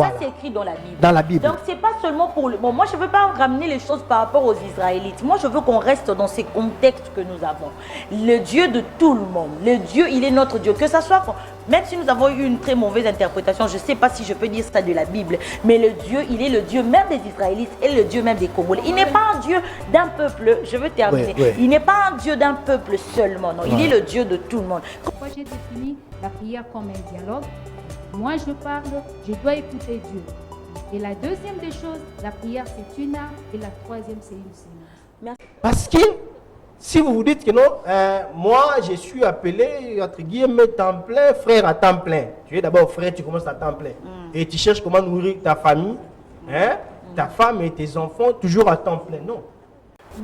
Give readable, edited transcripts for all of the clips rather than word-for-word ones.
Voilà. Ça, c'est écrit dans la Bible. Dans la Bible. Donc, c'est pas seulement pour le... Bon, moi, je ne veux pas ramener les choses par rapport aux Israélites. Moi, je veux qu'on reste dans ces contextes que nous avons. Le Dieu de tout le monde. Le Dieu, il est notre Dieu. Que ça soit... Même si nous avons eu une très mauvaise interprétation, je ne sais pas si je peux dire ça de la Bible, mais le Dieu, il est le Dieu même des Israélites et le Dieu même des Congolais. Il n'est pas un Dieu d'un peuple, je veux terminer. Oui, oui. Il n'est pas un Dieu d'un peuple seulement, non. Il est le Dieu de tout le monde. Pourquoi j'ai défini la prière comme un dialogue? Moi, je parle, je dois écouter Dieu. Et la deuxième des choses, la prière, c'est une art. Et la troisième, c'est une séance. Parce que si vous vous dites que non, moi je suis appelé, entre guillemets, temps plein, frère à temps plein. Tu es d'abord frère, tu commences à temps plein. Et tu cherches comment nourrir ta famille, hein, ta femme et tes enfants, toujours à temps plein. Non.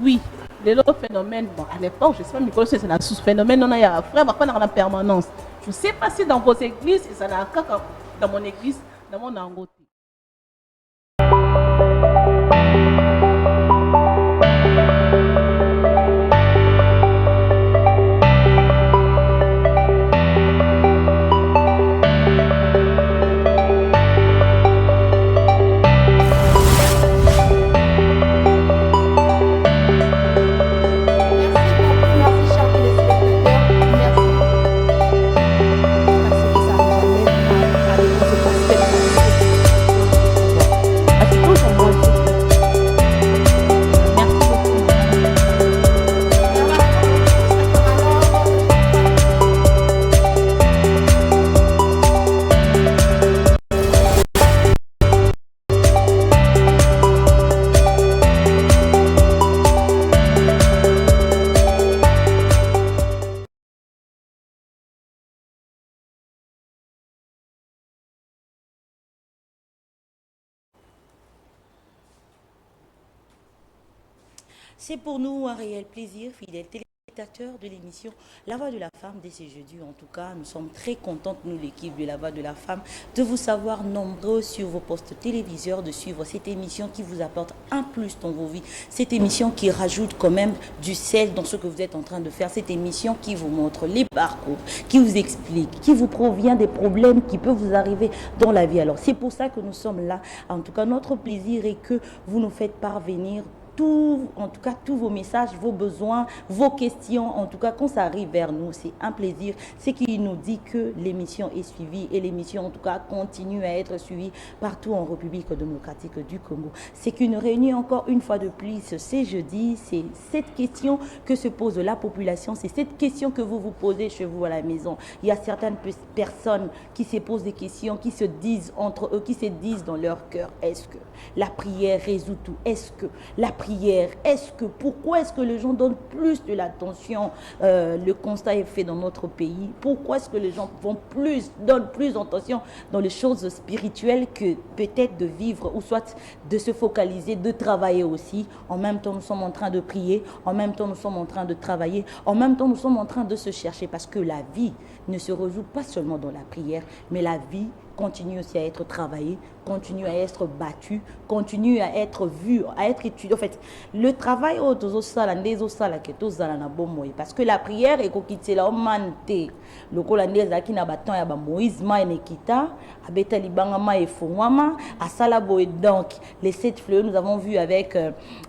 Oui, les autres phénomènes, bon, à l'époque, je ne sais pas, mais c'est un sous-phénomène, on a un frère, parfois dans la permanence. Je ne sais pas si dans vos églises, ça n'a qu'à dans mon église, dans mon angoté. C'est pour nous un réel plaisir, fidèles téléspectateurs de l'émission La Voix de la Femme dès ce jeudi. En tout cas, nous sommes très contentes, nous, l'équipe de La Voix de la Femme, de vous savoir nombreux sur vos postes téléviseurs, de suivre cette émission qui vous apporte un plus dans vos vies. Cette émission qui rajoute quand même du sel dans ce que vous êtes en train de faire. Cette émission qui vous montre les parcours, qui vous explique, qui vous provient des problèmes qui peuvent vous arriver dans la vie. Alors, c'est pour ça que nous sommes là. En tout cas, notre plaisir est que vous nous faites parvenir en tout cas, tous vos messages, vos besoins, vos questions, en tout cas, quand ça arrive vers nous, c'est un plaisir. C'est qui nous dit que l'émission est suivie et l'émission, en tout cas, continue à être suivie partout en République démocratique du Congo. C'est qu'une réunion, encore une fois de plus, c'est jeudi, c'est cette question que se pose la population, c'est cette question que vous vous posez chez vous à la maison. Il y a certaines personnes qui se posent des questions, qui se disent entre eux, qui se disent dans leur cœur, est-ce que la prière résout tout? Est-ce que la prière, pourquoi est-ce que les gens donnent plus de l'attention? Le constat est fait dans notre pays. Pourquoi est-ce que les gens donnent plus d'attention dans les choses spirituelles que peut-être de vivre ou soit de se focaliser, de travailler aussi? En même temps, nous sommes en train de prier. En même temps, nous sommes en train de travailler. En même temps, nous sommes en train de se chercher parce que la vie ne se résout pas seulement dans la prière, mais la vie continue aussi à être travaillée, continue à être battue, continue à être vue, à être étudiée. En fait, le travail parce que la prière est kokitela omante. Le Colandais qui n'a bâton ya ba Moïse ma nekita, abeta libanga ma efongwama, asala boy. Donc les 7 fleurs, nous avons vu avec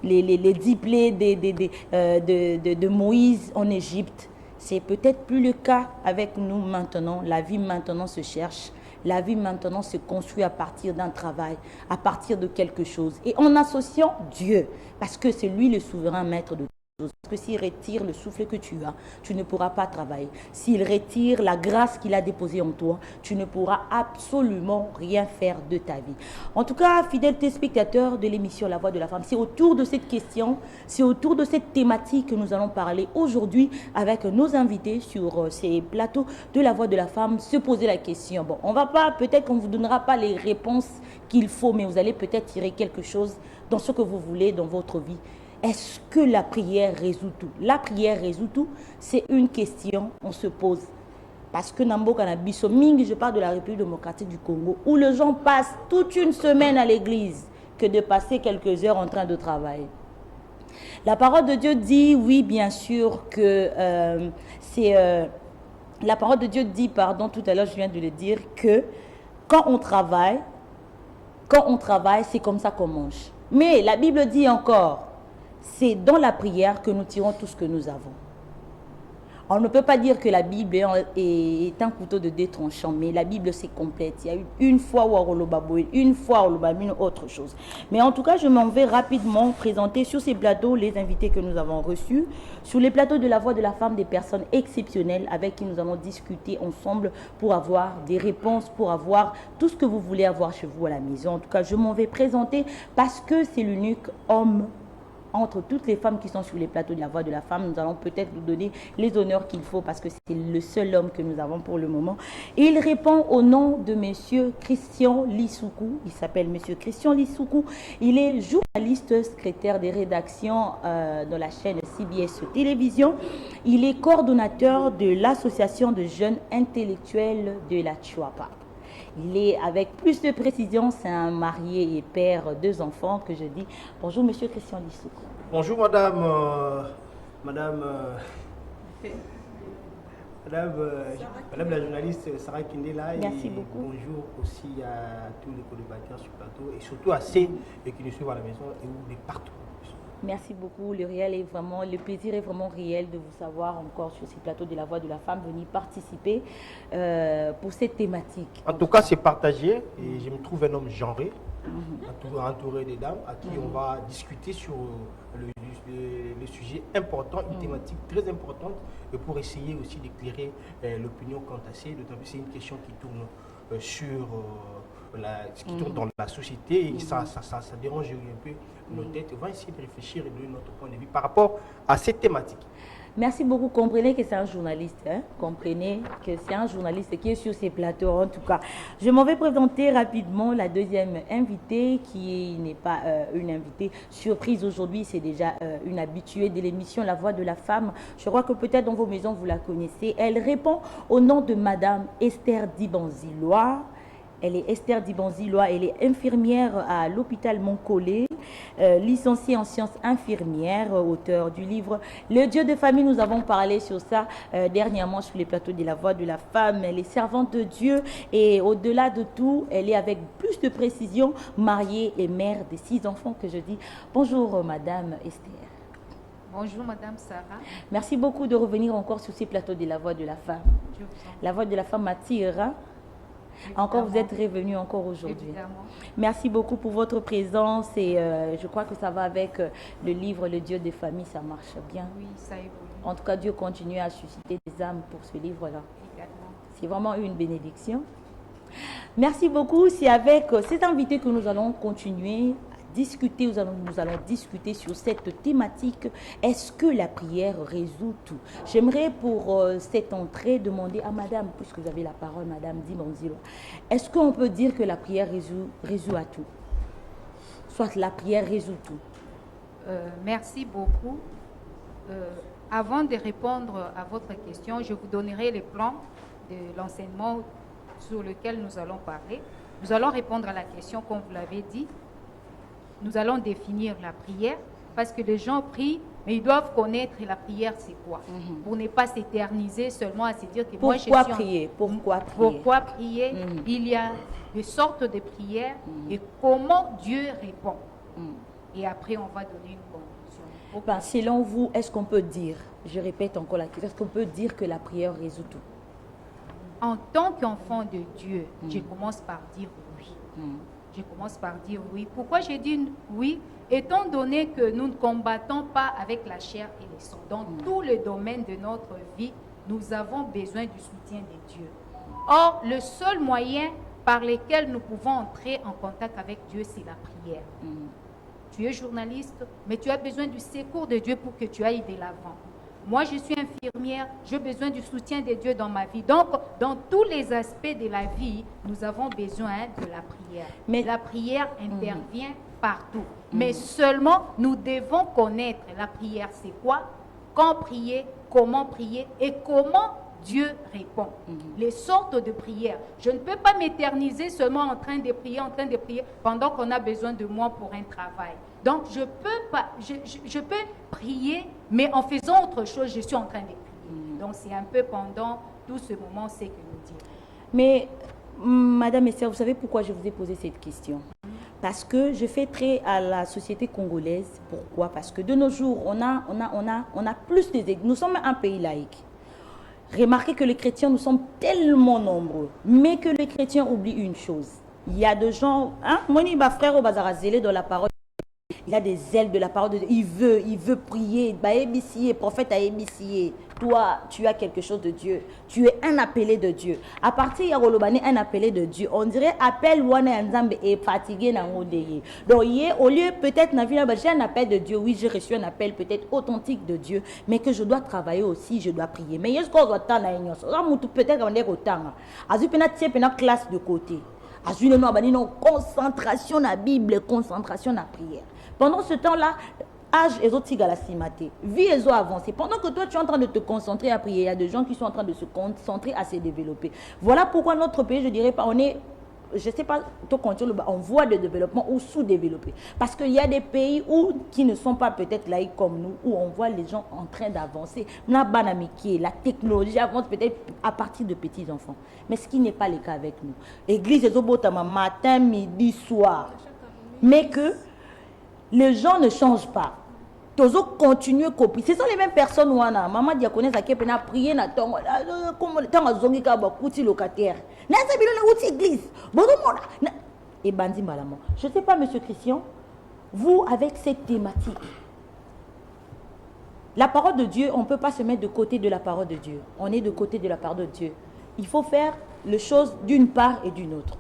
les 10 plaies de Moïse en Égypte. C'est peut-être plus le cas avec nous maintenant. La vie maintenant se cherche. La vie maintenant se construit à partir d'un travail, à partir de quelque chose. Et en associant Dieu, parce que c'est lui le souverain maître de tout. Parce que s'il retire le souffle que tu as, tu ne pourras pas travailler. S'il retire la grâce qu'il a déposée en toi, tu ne pourras absolument rien faire de ta vie. En tout cas, fidèles téléspectateurs de l'émission La Voix de la Femme, c'est autour de cette question, c'est autour de cette thématique que nous allons parler aujourd'hui avec nos invités sur ces plateaux de La Voix de la Femme, se poser la question. Bon, on va pas, peut-être qu'on ne vous donnera pas les réponses qu'il faut, mais vous allez peut-être tirer quelque chose dans ce que vous voulez dans votre vie. Est-ce que la prière résout tout? La prière résout tout, c'est une question, on se pose. Parce que Nambo Kanabiso Mingi, je parle de la République démocratique du Congo, où les gens passent toute une semaine à l'église que de passer quelques heures en train de travailler. La parole de Dieu dit, oui, bien sûr, que la parole de Dieu dit, pardon, tout à l'heure je viens de le dire, que quand on travaille, Quand on travaille, c'est comme ça qu'on mange. Mais la Bible dit encore, c'est dans la prière que nous tirons tout ce que nous avons. On ne peut pas dire que la Bible est un couteau de deux tranchants, mais la Bible c'est complète. Il y a eu une fois où Orolobaboé, une fois Orolobamine, autre chose. Mais en tout cas, je m'en vais rapidement présenter sur ces plateaux les invités que nous avons reçus. Sur les plateaux de la Voix de la Femme, des personnes exceptionnelles avec qui nous allons discuter ensemble pour avoir des réponses, pour avoir tout ce que vous voulez avoir chez vous à la maison. En tout cas, je m'en vais présenter parce que c'est l'unique homme entre toutes les femmes qui sont sur les plateaux de la Voix de la Femme. Nous allons peut-être lui donner les honneurs qu'il faut parce que c'est le seul homme que nous avons pour le moment. Il répond au nom de M. Christian Lissoukou. Il s'appelle M. Christian Lissoukou. Il est journaliste, secrétaire des rédactions dans la chaîne CBS Télévision. Il est coordonnateur de l'association de jeunes intellectuels de la Chuapa. Il est, avec plus de précision, c'est un marié et père, 2 enfants que je dis. Bonjour, Monsieur Christian Lissoukou. Bonjour, madame la journaliste Sarah Kindela. Merci beaucoup. Bonjour aussi à tous les co-débatteurs sur le plateau et surtout à ceux qui nous suivent à la maison et où de partout. Merci beaucoup. Le plaisir est vraiment réel de vous savoir encore sur ces plateaux de la Voix de la Femme, venir participer pour cette thématique. En tout cas, c'est partagé et je me trouve un homme genré, entouré des dames, à qui on va discuter sur le sujet important, une thématique très importante, et pour essayer aussi d'éclairer l'opinion quant à ça. D'autant plus c'est une question qui tourne ce qui tourne dans la société et ça dérange un peu nos têtes. On va essayer de réfléchir et de donner notre point de vue par rapport à cette thématique. Merci beaucoup. Comprenez que c'est un journaliste. Comprenez que c'est un journaliste qui est sur ces plateaux. En tout cas, je m'en vais présenter rapidement la deuxième invitée qui n'est pas une invitée surprise aujourd'hui. C'est déjà une habituée de l'émission La Voix de la Femme. Je crois que peut-être dans vos maisons, vous la connaissez. Elle répond au nom de Madame Esther Dibanziloa. Elle est Esther Dibanziloa, elle est infirmière à l'hôpital Montcollet, licenciée en sciences infirmières, auteur du livre Le Dieu de famille. Nous avons parlé sur ça dernièrement sur les plateaux de La Voix de la Femme. Elle est servante de Dieu et au-delà de tout, elle est avec plus de précision mariée et mère de 6 enfants que je dis. Bonjour Madame Esther. Bonjour Madame Sarah. Merci beaucoup de revenir encore sur ces plateaux de La Voix de la Femme. La Voix de la Femme m'attire. Évidemment. Encore, vous êtes revenu encore aujourd'hui. Merci beaucoup pour votre présence et je crois que ça va avec le livre Le Dieu des familles, ça marche bien. Oui, ça évolue. En tout cas, Dieu continue à susciter des âmes pour ce livre-là. C'est vraiment une bénédiction. Merci beaucoup. C'est avec cet invité que nous allons continuer à discuter. Nous allons discuter sur cette thématique. Est-ce que la prière résout tout? J'aimerais pour cette entrée demander à Madame, puisque vous avez la parole, Madame Dibanziloa, est-ce qu'on peut dire que la prière résout à tout? Soit la prière résout tout. Merci beaucoup. Avant de répondre à votre question, je vous donnerai les plans de l'enseignement sur lequel nous allons parler. Nous allons répondre à la question, comme vous l'avez dit. Nous allons définir la prière parce que les gens prient, mais ils doivent connaître la prière, c'est quoi. Pour ne pas s'éterniser seulement à se dire que moi je suis... Pourquoi prier? Il y a des sortes de prières et comment Dieu répond. Et après, on va donner une conclusion. Selon vous, est-ce qu'on peut dire, je répète encore la question, est-ce qu'on peut dire que la prière résout tout? En tant qu'enfant de Dieu, je commence par dire oui. Je commence par dire oui. Pourquoi j'ai dit oui? Étant donné que nous ne combattons pas avec la chair et le sang. Dans tous les domaines de notre vie, nous avons besoin du soutien de Dieu. Or, le seul moyen par lequel nous pouvons entrer en contact avec Dieu, c'est la prière. Tu es journaliste, mais tu as besoin du secours de Dieu pour que tu ailles de l'avant. Moi, je suis infirmière, j'ai besoin du soutien de Dieu dans ma vie. Donc, dans tous les aspects de la vie, nous avons besoin de la prière. Mais la prière intervient partout. Mais seulement, nous devons connaître la prière, c'est quoi, quand prier, comment prier et comment Dieu répond. Les sortes de prières. Je ne peux pas m'éterniser seulement en train de prier pendant qu'on a besoin de moi pour un travail. Donc, je peux prier, mais en faisant autre chose, je suis en train de prier. Donc, c'est un peu pendant tout ce moment, c'est que nous disons. Mais, Madame Esther, vous savez pourquoi je vous ai posé cette question? Parce que je fais trait à la société congolaise. Pourquoi? Parce que de nos jours, on a plus d'églises. Nous sommes un pays laïque. Remarquez que les chrétiens, nous sommes tellement nombreux. Mais que les chrétiens oublient une chose. Il y a des gens... Hein? Moni, ma frère, au bazar zélé dans la parole. Il a des ailes de la parole de Dieu. Il veut prier. Bah, ébicier, prophète a ébicier. Toi, tu as quelque chose de Dieu. Tu es un appelé de Dieu. À partir de Rolobani, un appelé de Dieu. On dirait appel Wane Nzambe est fatigué dans mon déyé. Donc, au lieu peut-être, j'ai un appel de Dieu. Oui, j'ai reçu un appel peut-être authentique de Dieu. Mais que je dois travailler aussi, je dois prier. Mais est-ce qu'on doit attendre à une peut-être qu'on est autant. Azu pena tie pena classe de côté. Azu no concentration na Bible, concentration na prière. Pendant ce temps-là, âge et autres galaximaté, vie et autres avancé. Pendant que toi tu es en train de te concentrer à prier, il y a des gens qui sont en train de se concentrer à se développer. Voilà pourquoi notre pays, je dirais pas, on est, je sais pas, en voie de développement ou sous-développé. Parce qu'il y a des pays qui ne sont pas peut-être laïcs comme nous, où on voit les gens en train d'avancer. La technologie avance peut-être à partir de petits enfants. Mais ce qui n'est pas le cas avec nous. Église et Zobotama, matin, midi, soir. Mais que les gens ne changent pas. Tozo continue à copier. Ce sont les mêmes personnes où on a. Maman diaconesse a prié na tongo. Comme le temps à zongi ka ba kuti locataire. Na sa bilo na outil église. Et bandi malamo. Je ne sais pas, monsieur Christian, vous avec cette thématique. La parole de Dieu, on ne peut pas se mettre de côté de la parole de Dieu. On est de côté de la parole de Dieu. Il faut faire les choses d'une part et d'une autre.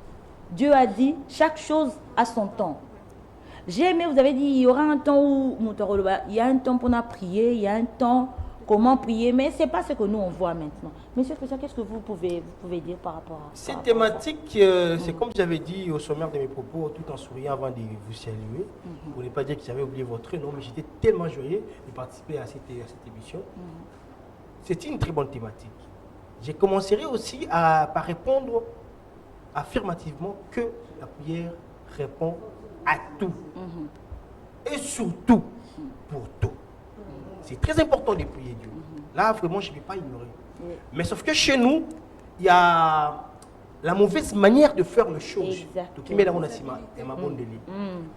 Dieu a dit chaque chose a son temps. J'ai aimé, vous avez dit, il y aura un temps où, il y a un temps pour prier, il y a un temps comment prier, mais ce n'est pas ce que nous on voit maintenant. Monsieur Christian, qu'est-ce que vous pouvez dire par rapport à ça? Cette thématique, c'est comme j'avais dit au sommaire de mes propos, tout en souriant avant de vous saluer, pour ne pas dire que j'avais oublié votre nom, mais j'étais tellement joyeux de participer à cette émission. C'est une très bonne thématique. Je commencerai aussi par répondre affirmativement que la prière répond à tout. Et surtout pour tout. C'est très important de prier Dieu. Là, vraiment, je ne vais pas ignorer. Mais sauf que chez nous, il y a la mauvaise manière de faire les choses.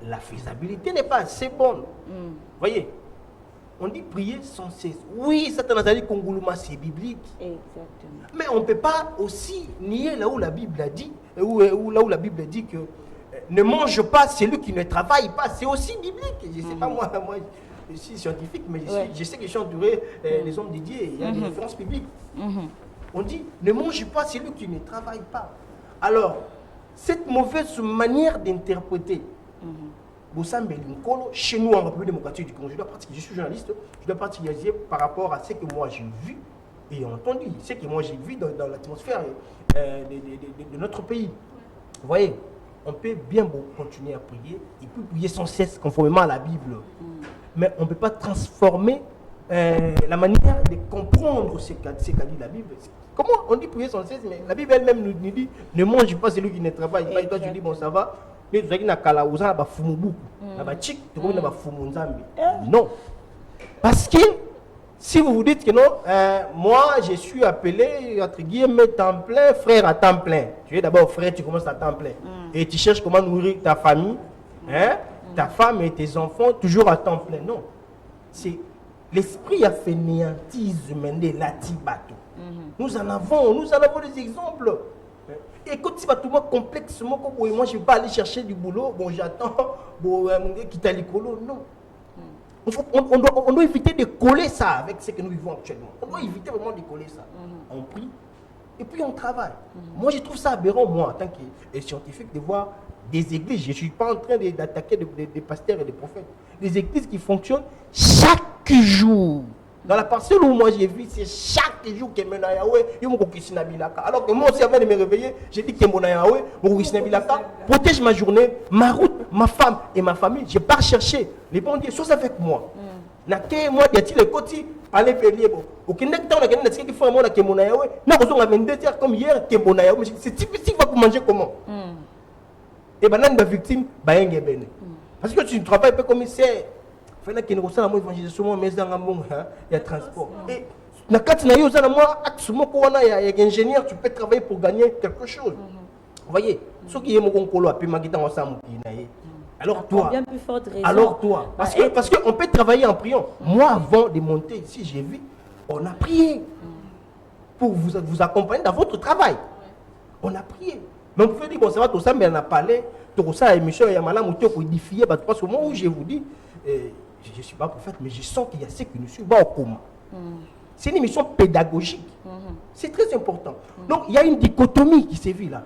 La faisabilité n'est pas assez bonne. Voyez, on dit prier sans cesse. Oui, Satan a dit Konguluma, c'est biblique. Exactement. Mais on ne peut pas aussi nier là où la Bible a dit, là où la Bible dit que ne mange pas celui qui ne travaille pas. C'est aussi biblique. Je ne sais pas, moi, je suis scientifique, mais je sais que je suis entouré des hommes dédiés. Il y a des références bibliques. On dit, ne mange pas celui qui ne travaille pas. Alors, cette mauvaise manière d'interpréter, chez nous en République démocratique du Congo, je suis journaliste, je dois participer par rapport à ce que moi j'ai vu et entendu, ce que moi j'ai vu dans l'atmosphère de notre pays. Vous voyez, on peut bien continuer à prier, et puis prier sans cesse conformément à la Bible. Mais on ne peut pas transformer la manière de comprendre ce qu'a dit la Bible. Comment on dit prier sans cesse, mais la Bible elle-même nous dit ne mange pas celui qui ne travaille pas. Et toi tu dis bon ça va, mais tu as kala uza ba fumu buku, na ba chik, tu connais ba fumu nzambi. Non. Parce que si vous vous dites que non, moi je suis appelé entre guillemets temps plein, frère à temps plein. Tu es d'abord frère, tu commences à temps plein. Et tu cherches comment nourrir ta famille, ta femme et tes enfants toujours à temps plein. Non. C'est l'esprit a fait néantisme de l'atibato. Nous en avons des exemples. Et quand tu vas tout le monde complexement, comme moi je ne vais pas aller chercher du boulot, bon j'attends, bon quitter l'écolo, non. On doit éviter de coller ça avec ce que nous vivons actuellement. On doit éviter vraiment de coller ça. On prie et puis on travaille. Moi je trouve ça aberrant, moi en tant que scientifique, de voir des églises, je ne suis pas en train d'attaquer des pasteurs et des prophètes, des églises qui fonctionnent chaque jour. Dans la parcelle où moi j'ai vu, c'est chaque jour que Mena Yahweh, alors que moi aussi avant de me réveiller, j'ai dit que Mena Yahweh, protège ma journée, ma route, ma femme et ma famille. Je pars chercher les bons dieux, sois avec moi. Moi, il y a-t-il les côtés, allez payer. Au Québec, on a gagné des qui font que Mena Yahweh. Nous avons 22 heures comme hier que Mena Yahweh. C'est difficile pour manger comment. Et maintenant, la victime, parce que tu ne travailles pas comme c'est. Il faut que nous fassions l'évangélisation, mais il y a transport. Et quand tu as un ingénieur, tu peux travailler pour gagner quelque chose. Vous voyez, ce qui est mon colo a pu m'aguiter ensemble. Alors toi, bien plus forte raison. alors toi, parce qu'on peut travailler en priant. Moi, avant de monter ici, j'ai vu, on a prié pour vous accompagner dans votre travail. On a prié. Mais vous pouvez dire, bon, ça va tout ça, mais on a parlé, tout ça, émission, il y a malin, pour édifier, parce qu'au moment où je vous dis, je ne suis pas prophète, mais je sens qu'il y a ce qui nous suit au coma. C'est une émission pédagogique. C'est très important. Donc, il y a une dichotomie qui s'est vue là.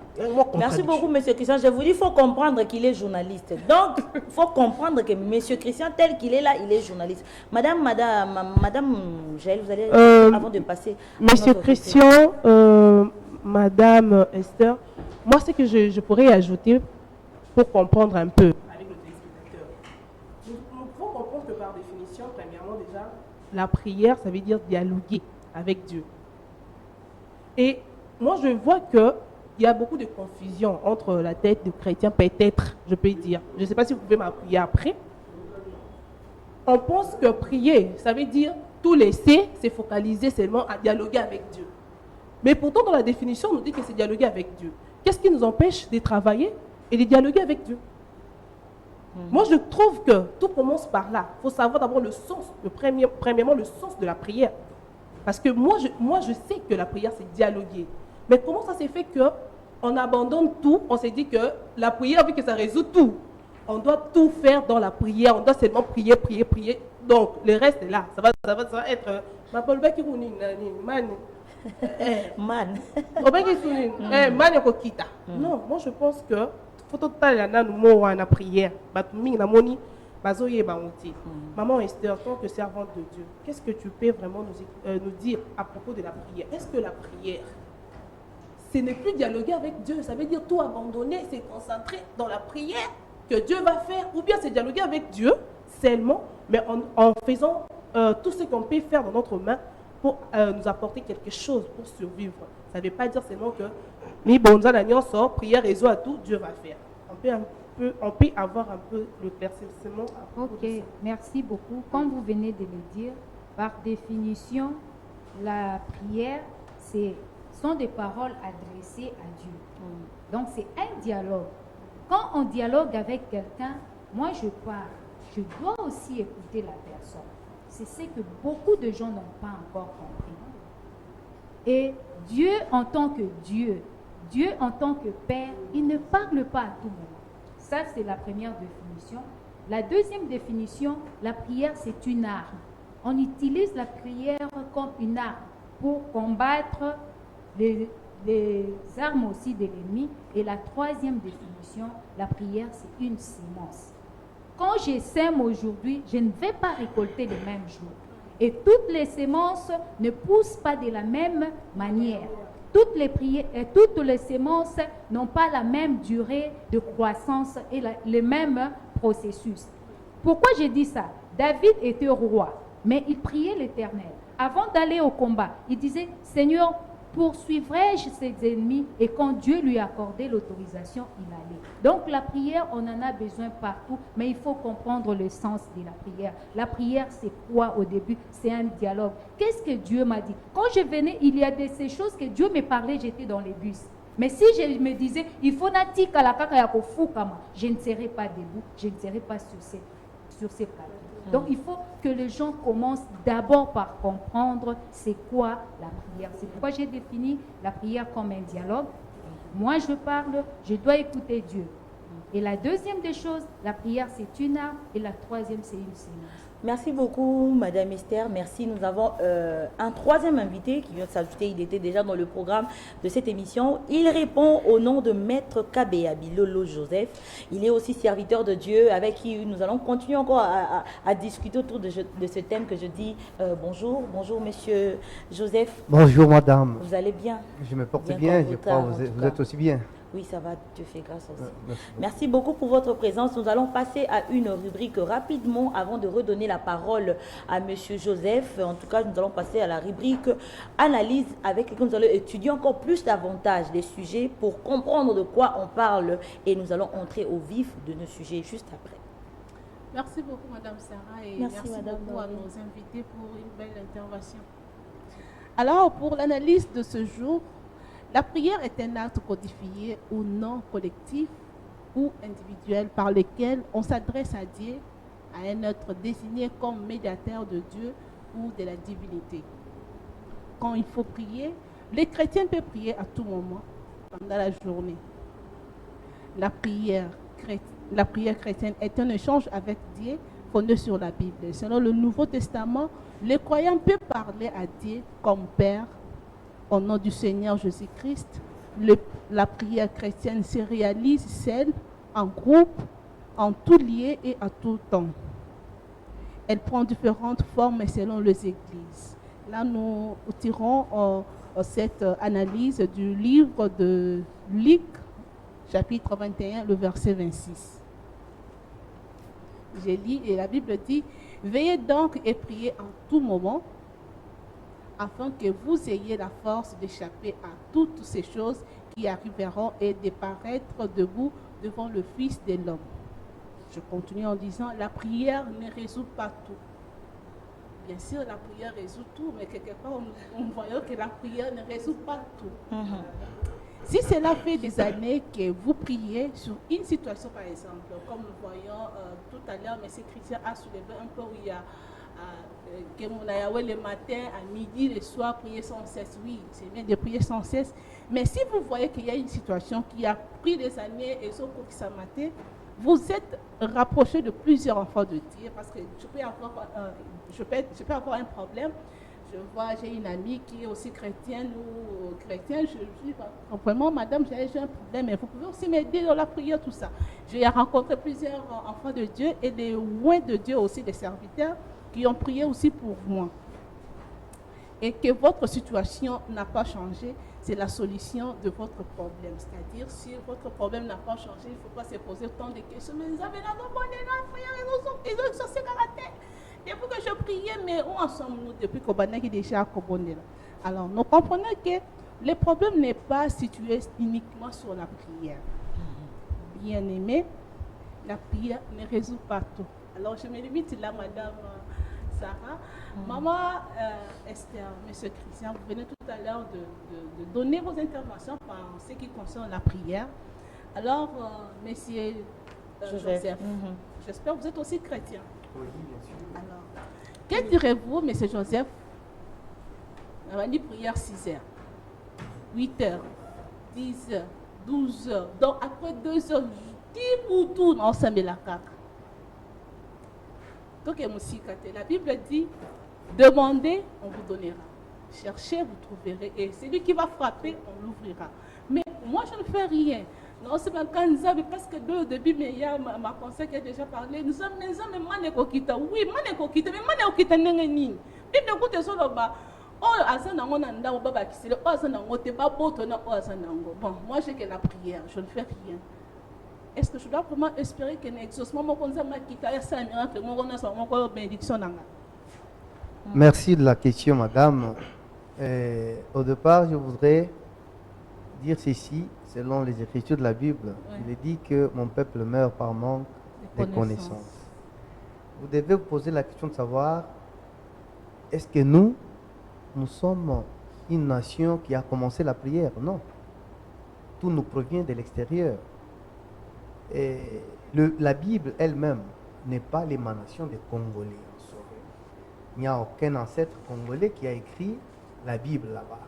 Merci beaucoup, M. Christian. Je vous dis, il faut comprendre qu'il est journaliste. Donc, il faut comprendre que M. Christian, tel qu'il est là, il est journaliste. Madame Jaël, vous allez, avant de passer... Monsieur Christian, Madame Esther, moi, ce que je pourrais ajouter pour comprendre un peu avec le téléspectateur, il faut comprendre que par définition, premièrement déjà, la prière, ça veut dire dialoguer avec Dieu. Et moi, je vois qu'il y a beaucoup de confusion entre la tête de chrétien, peut-être, je peux dire. Je ne sais pas si vous pouvez m'appuyer après. On pense que prier, ça veut dire tout laisser, c'est focaliser seulement à dialoguer avec Dieu. Mais pourtant, dans la définition, on nous dit que c'est dialoguer avec Dieu. Qu'est-ce qui nous empêche de travailler et de dialoguer avec Dieu? Moi, je trouve que tout commence par là. Il faut savoir d'abord le sens, premièrement le sens de la prière. Parce que moi, je sais que la prière, c'est dialoguer. Mais comment ça s'est fait qu'on abandonne tout? On s'est dit que la prière, vu que ça résout tout, on doit tout faire dans la prière. On doit seulement prier, prier, prier. Donc, le reste est là. Ça va être... Non, moi je pense que faut totalement la prière. Maman Esther, en tant que servante de Dieu, qu'est-ce que tu peux vraiment nous dire à propos de la prière? Est-ce que la prière, ce n'est plus dialoguer avec Dieu, ça veut dire tout abandonner, c'est concentrer dans la prière que Dieu va faire, ou bien c'est dialoguer avec Dieu seulement, mais en faisant tout ce qu'on peut faire dans notre main pour nous apporter quelque chose pour survivre. Ça ne veut pas dire seulement que ni bonza la sort, prière réseau à tout, Dieu va faire. On peut avoir un peu l'éclaircissement. Ok, merci beaucoup. Comme vous venez de le dire, par définition, la prière, sont des paroles adressées à Dieu. Donc c'est un dialogue. Quand on dialogue avec quelqu'un, moi je parle, je dois aussi écouter la personne. C'est ce que beaucoup de gens n'ont pas encore compris. Et Dieu en tant que Dieu, Dieu en tant que Père, il ne parle pas à tout moment. Ça, c'est la première définition. La deuxième définition, la prière, c'est une arme. On utilise la prière comme une arme pour combattre les armes aussi de l'ennemi. Et la troisième définition, la prière, c'est une sémence. Quand je sème aujourd'hui, je ne vais pas récolter le même jour. Et toutes les semences ne poussent pas de la même manière. Toutes les semences n'ont pas la même durée de croissance et le même processus. Pourquoi je dis ça? David était roi, mais il priait l'Éternel. Avant d'aller au combat, il disait, Seigneur, poursuivrai-je ses ennemis? Et quand Dieu lui accordait l'autorisation, il allait. Donc la prière, on en a besoin partout, mais il faut comprendre le sens de la prière. La prière, c'est quoi au début? C'est un dialogue. Qu'est-ce que Dieu m'a dit? Quand je venais, il y a ces choses que Dieu me parlait, j'étais dans les bus. Mais si je me disais, il faut natika la kaka ya kofukama, je ne serais pas debout, je ne serais pas sur ces plateaux. Donc il faut que les gens commencent d'abord par comprendre c'est quoi la prière. C'est pourquoi j'ai défini la prière comme un dialogue. Moi je parle, je dois écouter Dieu. Et la deuxième des choses, la prière c'est une arme et la troisième c'est une sémence. Merci beaucoup, Madame Esther. Merci. Nous avons un troisième invité qui vient de s'ajouter. Il était déjà dans le programme de cette émission. Il répond au nom de Maître Kabea Bilolo Joseph. Il est aussi serviteur de Dieu avec qui nous allons continuer encore à discuter autour de ce thème que je dis bonjour. Bonjour, Monsieur Joseph. Bonjour, Madame. Vous allez bien? Je me porte bien. Je crois que vous êtes aussi bien. Oui, ça va, Dieu fait grâce aussi. Merci beaucoup pour votre présence. Nous allons passer à une rubrique rapidement avant de redonner la parole à Monsieur Joseph. En tout cas, nous allons passer à la rubrique analyse avec laquelle nous allons étudier encore plus davantage les sujets pour comprendre de quoi on parle et nous allons entrer au vif de nos sujets juste après. Merci beaucoup, Madame Sarah, et merci beaucoup à nos invités pour une belle intervention. Alors, pour l'analyse de ce jour, La prière est un acte codifié ou non collectif ou individuel par lequel on s'adresse à Dieu, à un être désigné comme médiateur de Dieu ou de la divinité. Quand il faut prier, les chrétiens peuvent prier à tout moment pendant la journée. La prière chrétienne est un échange avec Dieu fondé sur la Bible. Selon le Nouveau Testament, les croyants peuvent parler à Dieu comme Père au nom du Seigneur Jésus-Christ. La prière chrétienne se réalise seule, en groupe, en tout lieu et à tout temps. Elle prend différentes formes selon les églises. Là, nous tirons cette analyse du livre de Luc, chapitre 21, le verset 26. J'ai lu et la Bible dit, « Veillez donc et priez en tout moment, afin que vous ayez la force d'échapper à toutes ces choses qui arriveront et de paraître debout devant le Fils de l'homme. » Je continue en disant, la prière ne résout pas tout. Bien sûr, la prière résout tout, mais quelque part, on voit que la prière ne résout pas tout. Si cela fait des années que vous priez sur une situation, par exemple, comme nous voyons tout à l'heure, M. Christian a soulevé un peu où il y a que mon Yahweh le matin, à midi, le soir, prier sans cesse. Oui, c'est bien de prier sans cesse. Mais si vous voyez qu'il y a une situation qui a pris des années et sauf qui s'est maté, vous êtes rapproché de plusieurs enfants de Dieu parce que je peux avoir un problème. Je vois, j'ai une amie qui est aussi chrétienne ou chrétienne. Je dis vraiment, madame, j'ai un problème, mais vous pouvez aussi m'aider dans la prière, tout ça. J'ai rencontré plusieurs enfants de Dieu et des loin de Dieu aussi, des serviteurs qui ont prié aussi pour moi. Et que votre situation n'a pas changé, c'est la solution de votre problème. C'est-à-dire, si votre problème n'a pas changé, il ne faut pas se poser tant de questions. Mais ils avaient la ils ont exaucé caractère. Depuis que je priais, mais où en sommes-nous depuis qu'on a déjà accompagné? Alors, nous comprenons que le problème n'est pas situé uniquement sur la prière. Bien aimé, la prière ne résout pas tout. Alors, je me limite là, madame Sarah. Maman Esther, monsieur Christian, vous venez tout à l'heure de donner vos interventions en ce qui concerne la prière. Alors, monsieur Joseph, j'espère que vous êtes aussi chrétien. Oui, bien sûr. Alors, que direz-vous, monsieur Joseph? On va dire prière 6 heures, 8 heures, 10 heures, 12 heures. Donc, après 2 heures, dis pour tout, on s'en met la caca. Donc, la Bible dit, demandez, on vous donnera. Cherchez, vous trouverez. Et celui qui va frapper, on l'ouvrira. Mais moi, je ne fais rien. Non, c'est pas quand nous avons, parce que au début, mais il y a ma conseil qui a déjà parlé. Nous sommes mais manekokita. Oui, manekokita, mais manekokita n'est ni. Bible écoute sur le bas. Oh, azana on anda au baba qui c'est le azana on te ba boto na azana ngo. Bon, moi j'ai que la prière, je ne fais rien. Est-ce que je dois vraiment espérer que l'exaucement mon conseil m'a quitté à ça miracle mon on a sa mon bénédiction nanga. Merci de la question, madame. Au départ, je voudrais dire ceci, selon les Écritures de la Bible. Oui. Il est dit que mon peuple meurt par manque de connaissances. Vous devez vous poser la question de savoir, est-ce que nous sommes une nation qui a commencé la prière? Non. Tout nous provient de l'extérieur. Et la Bible elle-même n'est pas l'émanation des Congolais. Il n'y a aucun ancêtre congolais qui a écrit la Bible là-bas.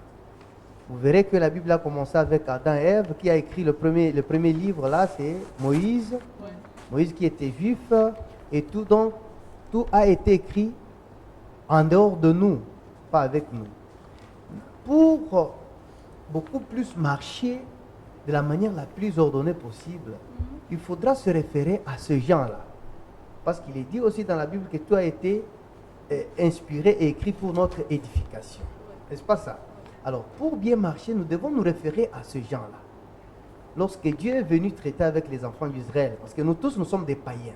Vous verrez que la Bible a commencé avec Adam et Ève. Qui a écrit le premier livre là, c'est Moïse. Ouais. Moïse qui était juif. Et tout, donc, tout a été écrit en dehors de nous, pas avec nous. Pour beaucoup plus marcher de la manière la plus ordonnée possible, il faudra se référer à ce genre-là. Parce qu'il est dit aussi dans la Bible que tout a été inspiré et écrit pour notre édification. N'est-ce pas ça? Alors, pour bien marcher, nous devons nous référer à ce genre-là. Lorsque Dieu est venu traiter avec les enfants d'Israël, parce que nous tous, nous sommes des païens.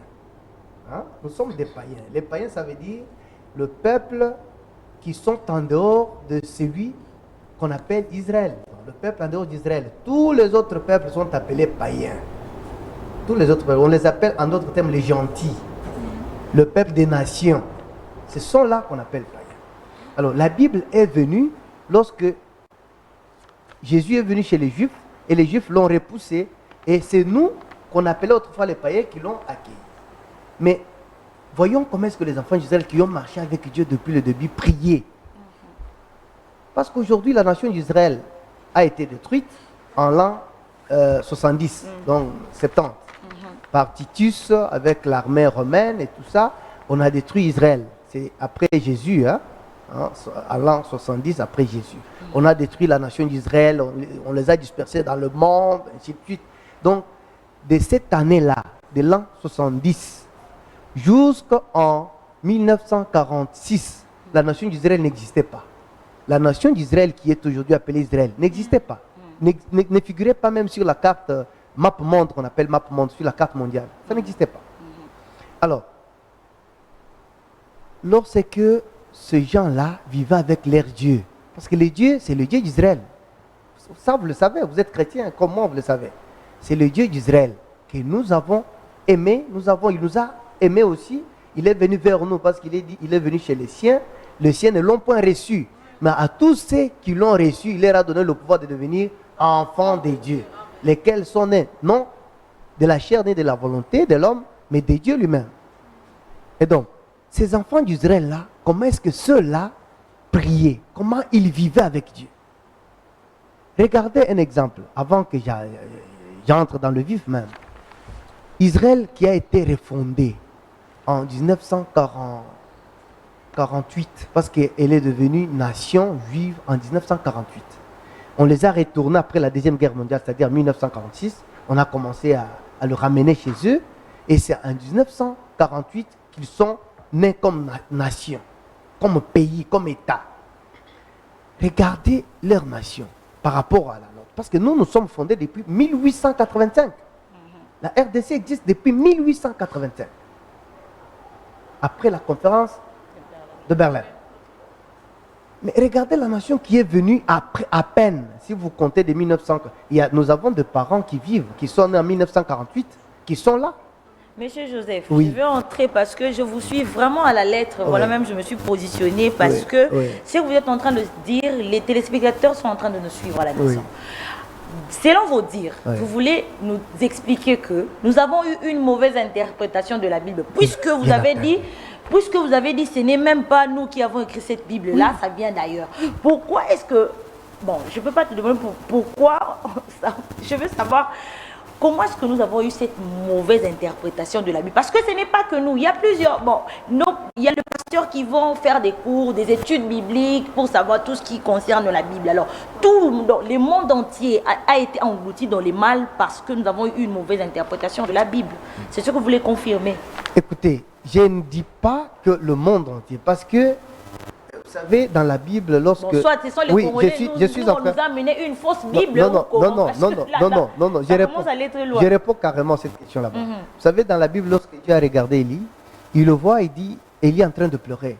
Hein? Nous sommes des païens. Les païens, ça veut dire le peuple qui sont en dehors de celui qu'on appelle Israël. Le peuple en dehors d'Israël. Tous les autres peuples sont appelés païens. Tous les autres peuples, on les appelle en d'autres termes les gentils. Le peuple des nations. Ce sont là qu'on appelle païens. Alors, la Bible est venue lorsque Jésus est venu chez les Juifs et les Juifs l'ont repoussé. Et c'est nous, qu'on appelait autrefois les païens, qui l'ont accueilli. Mais voyons comment est-ce que les enfants d'Israël qui ont marché avec Dieu depuis le début priaient. Parce qu'aujourd'hui, la nation d'Israël a été détruite en l'an 70, donc 70. Par Titus, avec l'armée romaine et tout ça, on a détruit Israël. C'est après Jésus, à l'an 70 après Jésus. On a détruit la nation d'Israël, on les a dispersés dans le monde, ainsi de suite. Donc, de cette année-là, de l'an 70, jusqu'en 1946, la nation d'Israël n'existait pas. La nation d'Israël, qui est aujourd'hui appelée Israël, n'existait pas. Ne figurait pas même sur la carte map monde, qu'on appelle map monde, sur la carte mondiale. Ça n'existait pas. Alors, lorsque ces gens-là vivaient avec leur Dieu, parce que le Dieu, c'est le Dieu d'Israël. Ça, vous le savez, vous êtes chrétien, comme moi, vous le savez. C'est le Dieu d'Israël que nous avons aimé, il nous a aimés aussi. Il est venu vers nous parce qu'il est venu chez les siens ne l'ont point reçu. Mais à tous ceux qui l'ont reçu, il leur a donné le pouvoir de devenir enfants de Dieu, lesquels sont nés, non de la chair ni de la volonté de l'homme, mais de Dieu lui-même. Et donc, ces enfants d'Israël-là, comment est-ce que ceux-là priaient? Comment ils vivaient avec Dieu? Regardez un exemple, avant que j'entre dans le vif même. Israël qui a été refondé en 1948, parce qu'elle est devenue nation juive en 1948. On les a retournés après la Deuxième Guerre mondiale, c'est-à-dire 1946. On a commencé à le ramener chez eux. Et c'est en 1948 qu'ils sont nés comme nation, comme pays, comme État. Regardez leur nation par rapport à la nôtre. Parce que nous sommes fondés depuis 1885. La RDC existe depuis 1885. Après la conférence de Berlin. Mais regardez la nation qui est venue après, à peine, si vous comptez de 1900. Nous avons des parents qui vivent, qui sont nés en 1948, qui sont là. Monsieur Joseph, Oui. je veux entrer parce que je vous suis vraiment à la lettre. Oui. Voilà, même je me suis positionnée parce que ce que vous êtes en train de dire, les téléspectateurs sont en train de nous suivre à la maison. Selon vos dires, vous voulez nous expliquer que nous avons eu une mauvaise interprétation de la Bible, puisque vous avez dit, ce n'est même pas nous qui avons écrit cette Bible-là, ça vient d'ailleurs. Pourquoi est-ce que, bon, je ne peux pas te demander pourquoi, je veux savoir comment est-ce que nous avons eu cette mauvaise interprétation de la Bible? Parce que ce n'est pas que nous, il y a plusieurs, il y a les pasteurs qui vont faire des cours, des études bibliques pour savoir tout ce qui concerne la Bible. Alors, tout le monde entier a été englouti dans les mal parce que nous avons eu une mauvaise interprétation de la Bible. C'est ce que vous voulez confirmer? Écoutez, je ne dis pas que le monde entier, parce que, vous savez, dans la Bible, lorsque... Bon, soit ce sont les Congolais, on nous a amené une fausse Bible. Non, je réponds carrément à cette question-là. Vous savez, dans la Bible, lorsque Dieu a regardé Élie, il le voit, il dit, Élie est en train de pleurer.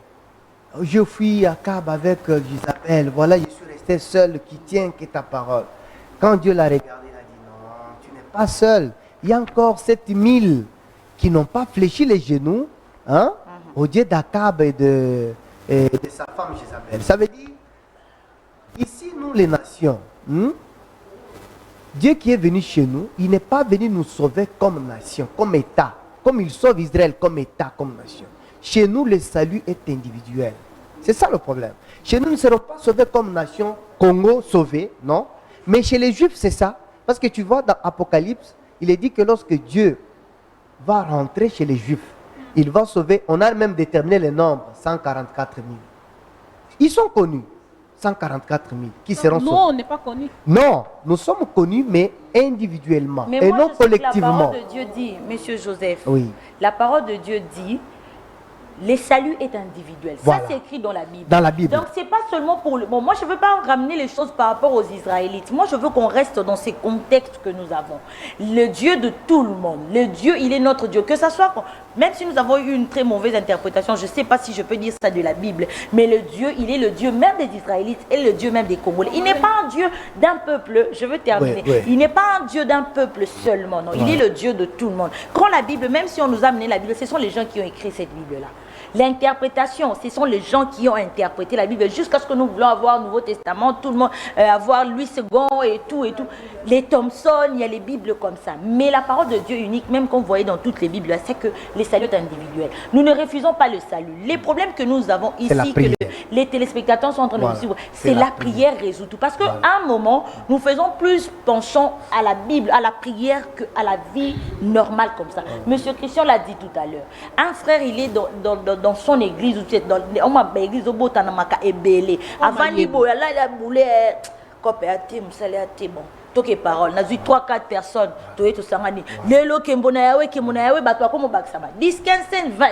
Je fuis Akab avec Isabelle, voilà, je suis resté seul, qui tient que ta parole. Quand Dieu l'a regardé, il a dit, non, tu n'es pas seul. Il y a encore 7000 qui n'ont pas fléchi les genoux, au Dieu d'Akab et de sa femme Jézabel. Ça veut dire, ici, nous les nations, Dieu qui est venu chez nous, il n'est pas venu nous sauver comme nation, comme État, comme il sauve Israël comme État, comme nation. Chez nous, le salut est individuel. C'est ça le problème. Chez nous, nous ne serons pas sauvés comme nation, Congo sauvé, non. Mais chez les Juifs, c'est ça. Parce que tu vois, dans Apocalypse, il est dit que lorsque Dieu va rentrer chez les Juifs, il va sauver, on a même déterminé le nombre, 144 000. Ils sont connus, 144 000, qui seront sauvés. Non, on n'est pas connus. Non, nous sommes connus, mais individuellement, mais et moi, non je sais que collectivement. la parole de Dieu dit, Monsieur Joseph, Oui. la parole de Dieu dit, le salut est individuel. Voilà. Ça, c'est écrit dans la Bible. Dans la Bible. Donc, c'est pas seulement pour le... Bon, moi, je ne veux pas ramener les choses par rapport aux Israélites. Moi, je veux qu'on reste dans ces contextes que nous avons. Le Dieu de tout le monde. Le Dieu, il est notre Dieu. Que ça soit... Même si nous avons eu une très mauvaise interprétation, je ne sais pas si je peux dire ça de la Bible, mais le Dieu, il est le Dieu même des Israélites et le Dieu même des Congolais. Il n'est pas un Dieu d'un peuple. Je veux terminer. Oui. Il n'est pas un Dieu d'un peuple seulement. Non. Il est le Dieu de tout le monde. Quand la Bible, même si on nous a amené la Bible, ce sont les gens qui ont écrit cette Bible-là. L'interprétation, ce sont les gens qui ont interprété la Bible jusqu'à ce que nous voulons avoir le Nouveau Testament, tout le monde, avoir Louis II et tout. Les Thompson, il y a les Bibles comme ça. Mais la parole de Dieu unique, même qu'on voyait dans toutes les Bibles, c'est que les saluts individuels. Nous ne refusons pas le salut. Les problèmes que nous avons ici, que les téléspectateurs sont en train de suivre, c'est la prière résout tout. Parce qu'à un moment, nous faisons plus penchant à la Bible, à la prière, qu'à la vie normale comme ça. Monsieur Christian l'a dit tout à l'heure. Un frère, il est dans son église, ou dans l'église au Botanamaka et Belé. Avant, il a boulé, bon. Toutes les paroles, nous avons 3-4 personnes, tout est tout ça. Lelo Kembona Yawe, Batwa comme Baksama. 10, 15, 20.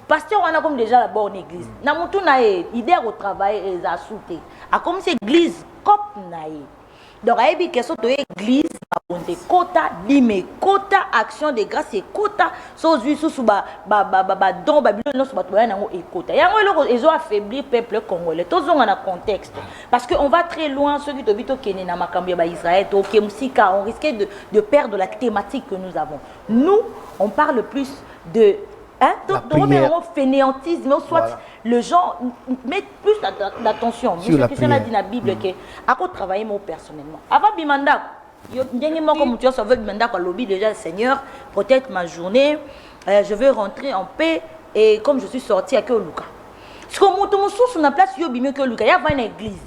Pasteur, on a comme déjà la bonne église. Namutu nae, idée au travail et à souter. A comme c'est église, cop nae. Donc, il y a question de l'église, quota, dime, quota, action de grâce et quota, sozu, sous don, Babylone, sous Babylone, et quota. Ils ont affaibli le peuple congolais. Tous ont un contexte. Parce qu'on va très loin, ceux qui ont dit na Makambia, Israël, on risquait de perdre la thématique que nous avons. Nous, on parle plus de. Fainéantisme, soit les gens mettent plus d'attention. Monsieur Christian a dit dans la Bible que à quoi travailler moi personnellement. Avant Bimanda, comme tu as sauvé Bimanda par lobby déjà, Seigneur, protège ma journée, je veux rentrer en paix et comme je suis sorti avec Luca. Parce que mon source sur la place, il y a mieux que Luca. Il y a une église.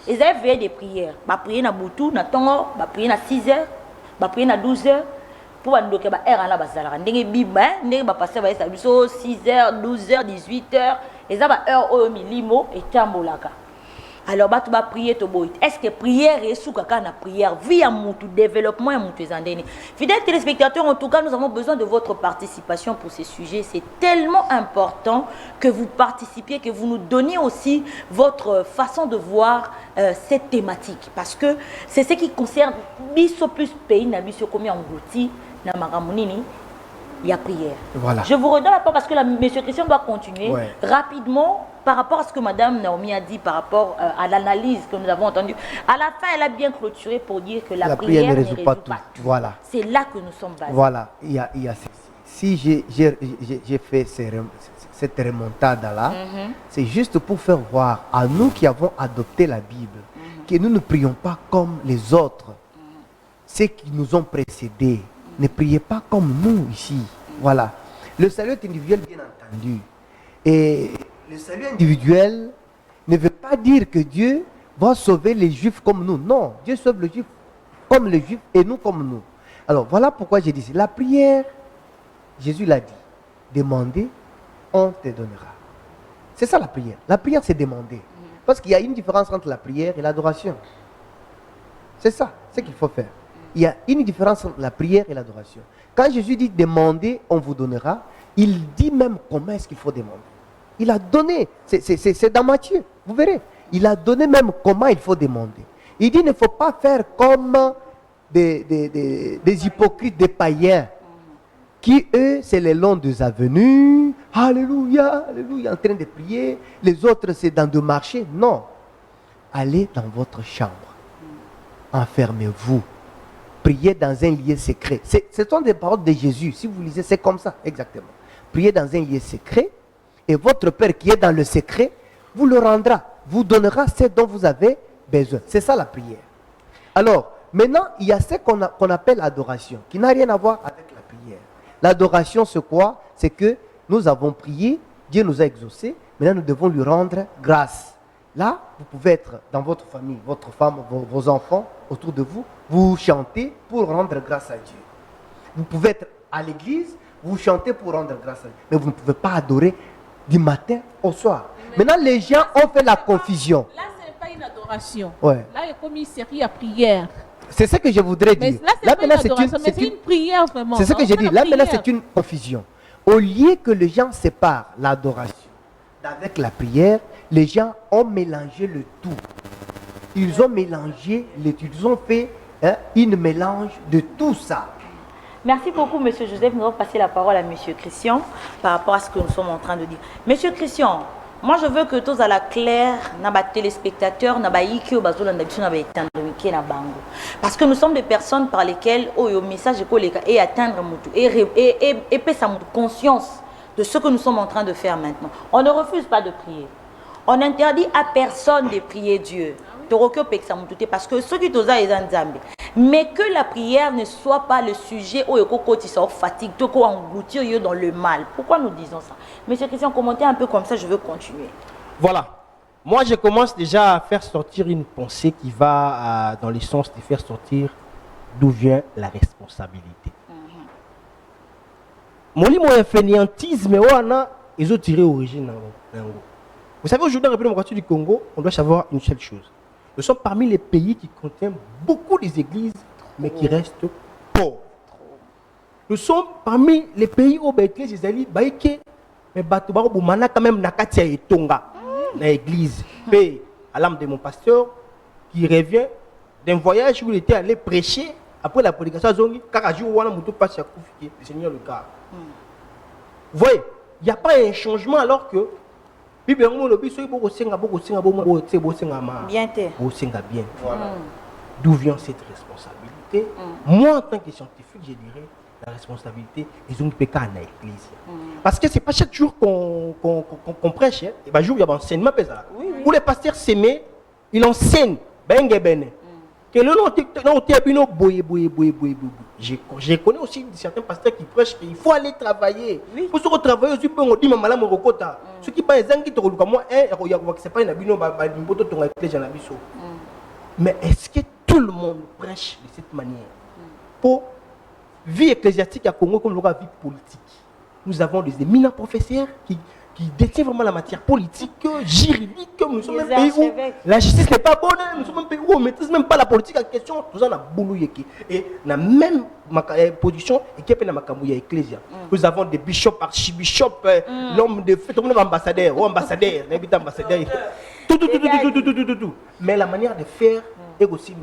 Ils avaient fait des prières. Ils prier na Boutou, na Tongo, ils prier na 6 heures, ils prier na 12 heures. Pour que ba heure là bazala ndenge bible ndenge ba passer ba ça biso 6h 12h 18h et ça ba heure au milimo et tambolaka. Alors ba tu ba prier to boy. Est-ce que prière et sous kaka na prière vie à mon tout développement et mon tout zandeni. Fidèles téléspectateurs, en tout cas nous avons besoin de votre participation pour ces sujets. C'est tellement important que vous participiez, que vous nous donniez aussi votre façon de voir cette thématique parce que c'est ce qui concerne biso plus pays na biso combien englouti. Il y a prière. Voilà. Je vous redonne la parole parce que M. Christian doit continuer rapidement par rapport à ce que Mme Naomi a dit, par rapport à l'analyse que nous avons entendue. À la fin, elle a bien clôturé pour dire que la prière ne résout pas tout. Voilà. C'est là que nous sommes basés. Voilà. Il y a si j'ai fait cette remontade-là, c'est juste pour faire voir à nous qui avons adopté la Bible que nous ne prions pas comme les autres. Ceux qui nous ont précédés. Ne priez pas comme nous ici. Voilà. Le salut est individuel, bien entendu. Et le salut individuel ne veut pas dire que Dieu va sauver les Juifs comme nous. Non, Dieu sauve les Juifs comme les Juifs et nous comme nous. Alors, voilà pourquoi j'ai dit la prière, Jésus l'a dit. Demandez, on te donnera. C'est ça la prière. La prière, c'est demander. Parce qu'il y a une différence entre la prière et l'adoration. C'est ça, c'est ce qu'il faut faire. Il y a une différence entre la prière et l'adoration. Quand Jésus dit demandez, on vous donnera, il dit même comment est-ce qu'il faut demander. Il a donné, c'est dans Matthieu, vous verrez. Il a donné même comment il faut demander. Il dit il ne faut pas faire comme des hypocrites, des païens, qui eux, c'est le long des avenues, alléluia, alléluia, en train de prier. Les autres, c'est dans de marcher. Non. Allez dans votre chambre. Enfermez-vous. Priez dans un lieu secret. Ce sont des paroles de Jésus. Si vous lisez, c'est comme ça, exactement. Priez dans un lieu secret et votre Père qui est dans le secret vous le rendra, vous donnera ce dont vous avez besoin. C'est ça la prière. Alors, maintenant, il y a ce qu'on appelle l'adoration, qui n'a rien à voir avec la prière. L'adoration, c'est quoi? C'est que nous avons prié, Dieu nous a exaucés, maintenant nous devons lui rendre grâce. Là, vous pouvez être dans votre famille, votre femme, vos enfants autour de vous, vous chantez pour rendre grâce à Dieu. Vous pouvez être à l'église, vous chantez pour rendre grâce à Dieu. Mais vous ne pouvez pas adorer du matin au soir. Maintenant, les gens ont fait la confusion. Là, ce n'est pas une adoration. Ouais. Là, il y a comme une série à prière. C'est ce que je voudrais dire. Mais là, c'est pas une adoration, mais c'est une prière vraiment. C'est ce que j'ai dit. Là, maintenant, c'est une confusion. Au lieu que les gens séparent l'adoration avec la prière, les gens ont mélangé le tout. Ils ont mélangé, ils ont fait une mélange de tout ça. Merci beaucoup, M. Joseph. Nous allons passer la parole à M. Christian par rapport à ce que nous sommes en train de dire. M. Christian, moi je veux que tous à la claire, nos téléspectateurs, parce que nous sommes des personnes par lesquelles le message est atteindre et ça conscience. de ce que nous sommes en train de faire maintenant. On ne refuse pas de prier. On n'interdit à personne de prier Dieu. Parce que ceux qui t'osent les Nzambe. Mais que la prière ne soit pas le sujet où tu sors fatigue, tu engloutir dans le mal. Pourquoi nous disons ça? Monsieur Christian, commentez un peu comme ça, je veux continuer. Voilà. Moi, je commence déjà à faire sortir une pensée qui va dans le sens de faire sortir d'où vient la responsabilité. Mon lit, mon fainéantisme, ils ont tiré origine. Vous savez, aujourd'hui, dans la République du Congo, on doit savoir une seule chose. Nous sommes parmi les pays qui contiennent beaucoup des églises, mais qui restent pauvres. Nous sommes parmi les pays où l'église est allée, mais quand même Nakatia et Tonga, l'église. Et à l'âme de mon pasteur, qui revient d'un voyage où il était allé prêcher, après la prédication, le Seigneur le garde. Vous voyez, il n'y a pas un changement alors que bien. D'où vient cette responsabilité? Moi, en tant que scientifique, je dirais la responsabilité, ils ont péché à l'église. Parce que ce n'est pas chaque jour qu'on prêche. Et ben, jour, il y a un enseignement. Où les pasteurs s'aiment, ils enseignent. Que le je connais aussi certains pasteurs qui prêchent qu'il faut aller travailler. Pour se travailler aussi, on dit ceux qui parlent de moi, c'est pas une mais est-ce que tout le monde prêche de cette manière? Pour vie ecclésiastique à Congo comme la vie politique, nous avons des éminents professeurs qui détiennent vraiment la matière politique, juridique. Nous sommes un pays où la justice n'est pas bonne. Nous sommes un pays où on ne maîtrise même pas la politique en question. Nous avons et la même position et ecclésia. Nous avons des bishops, archibishops, l'homme de fête, ambassadeur, tout. Mais la manière de faire est aussi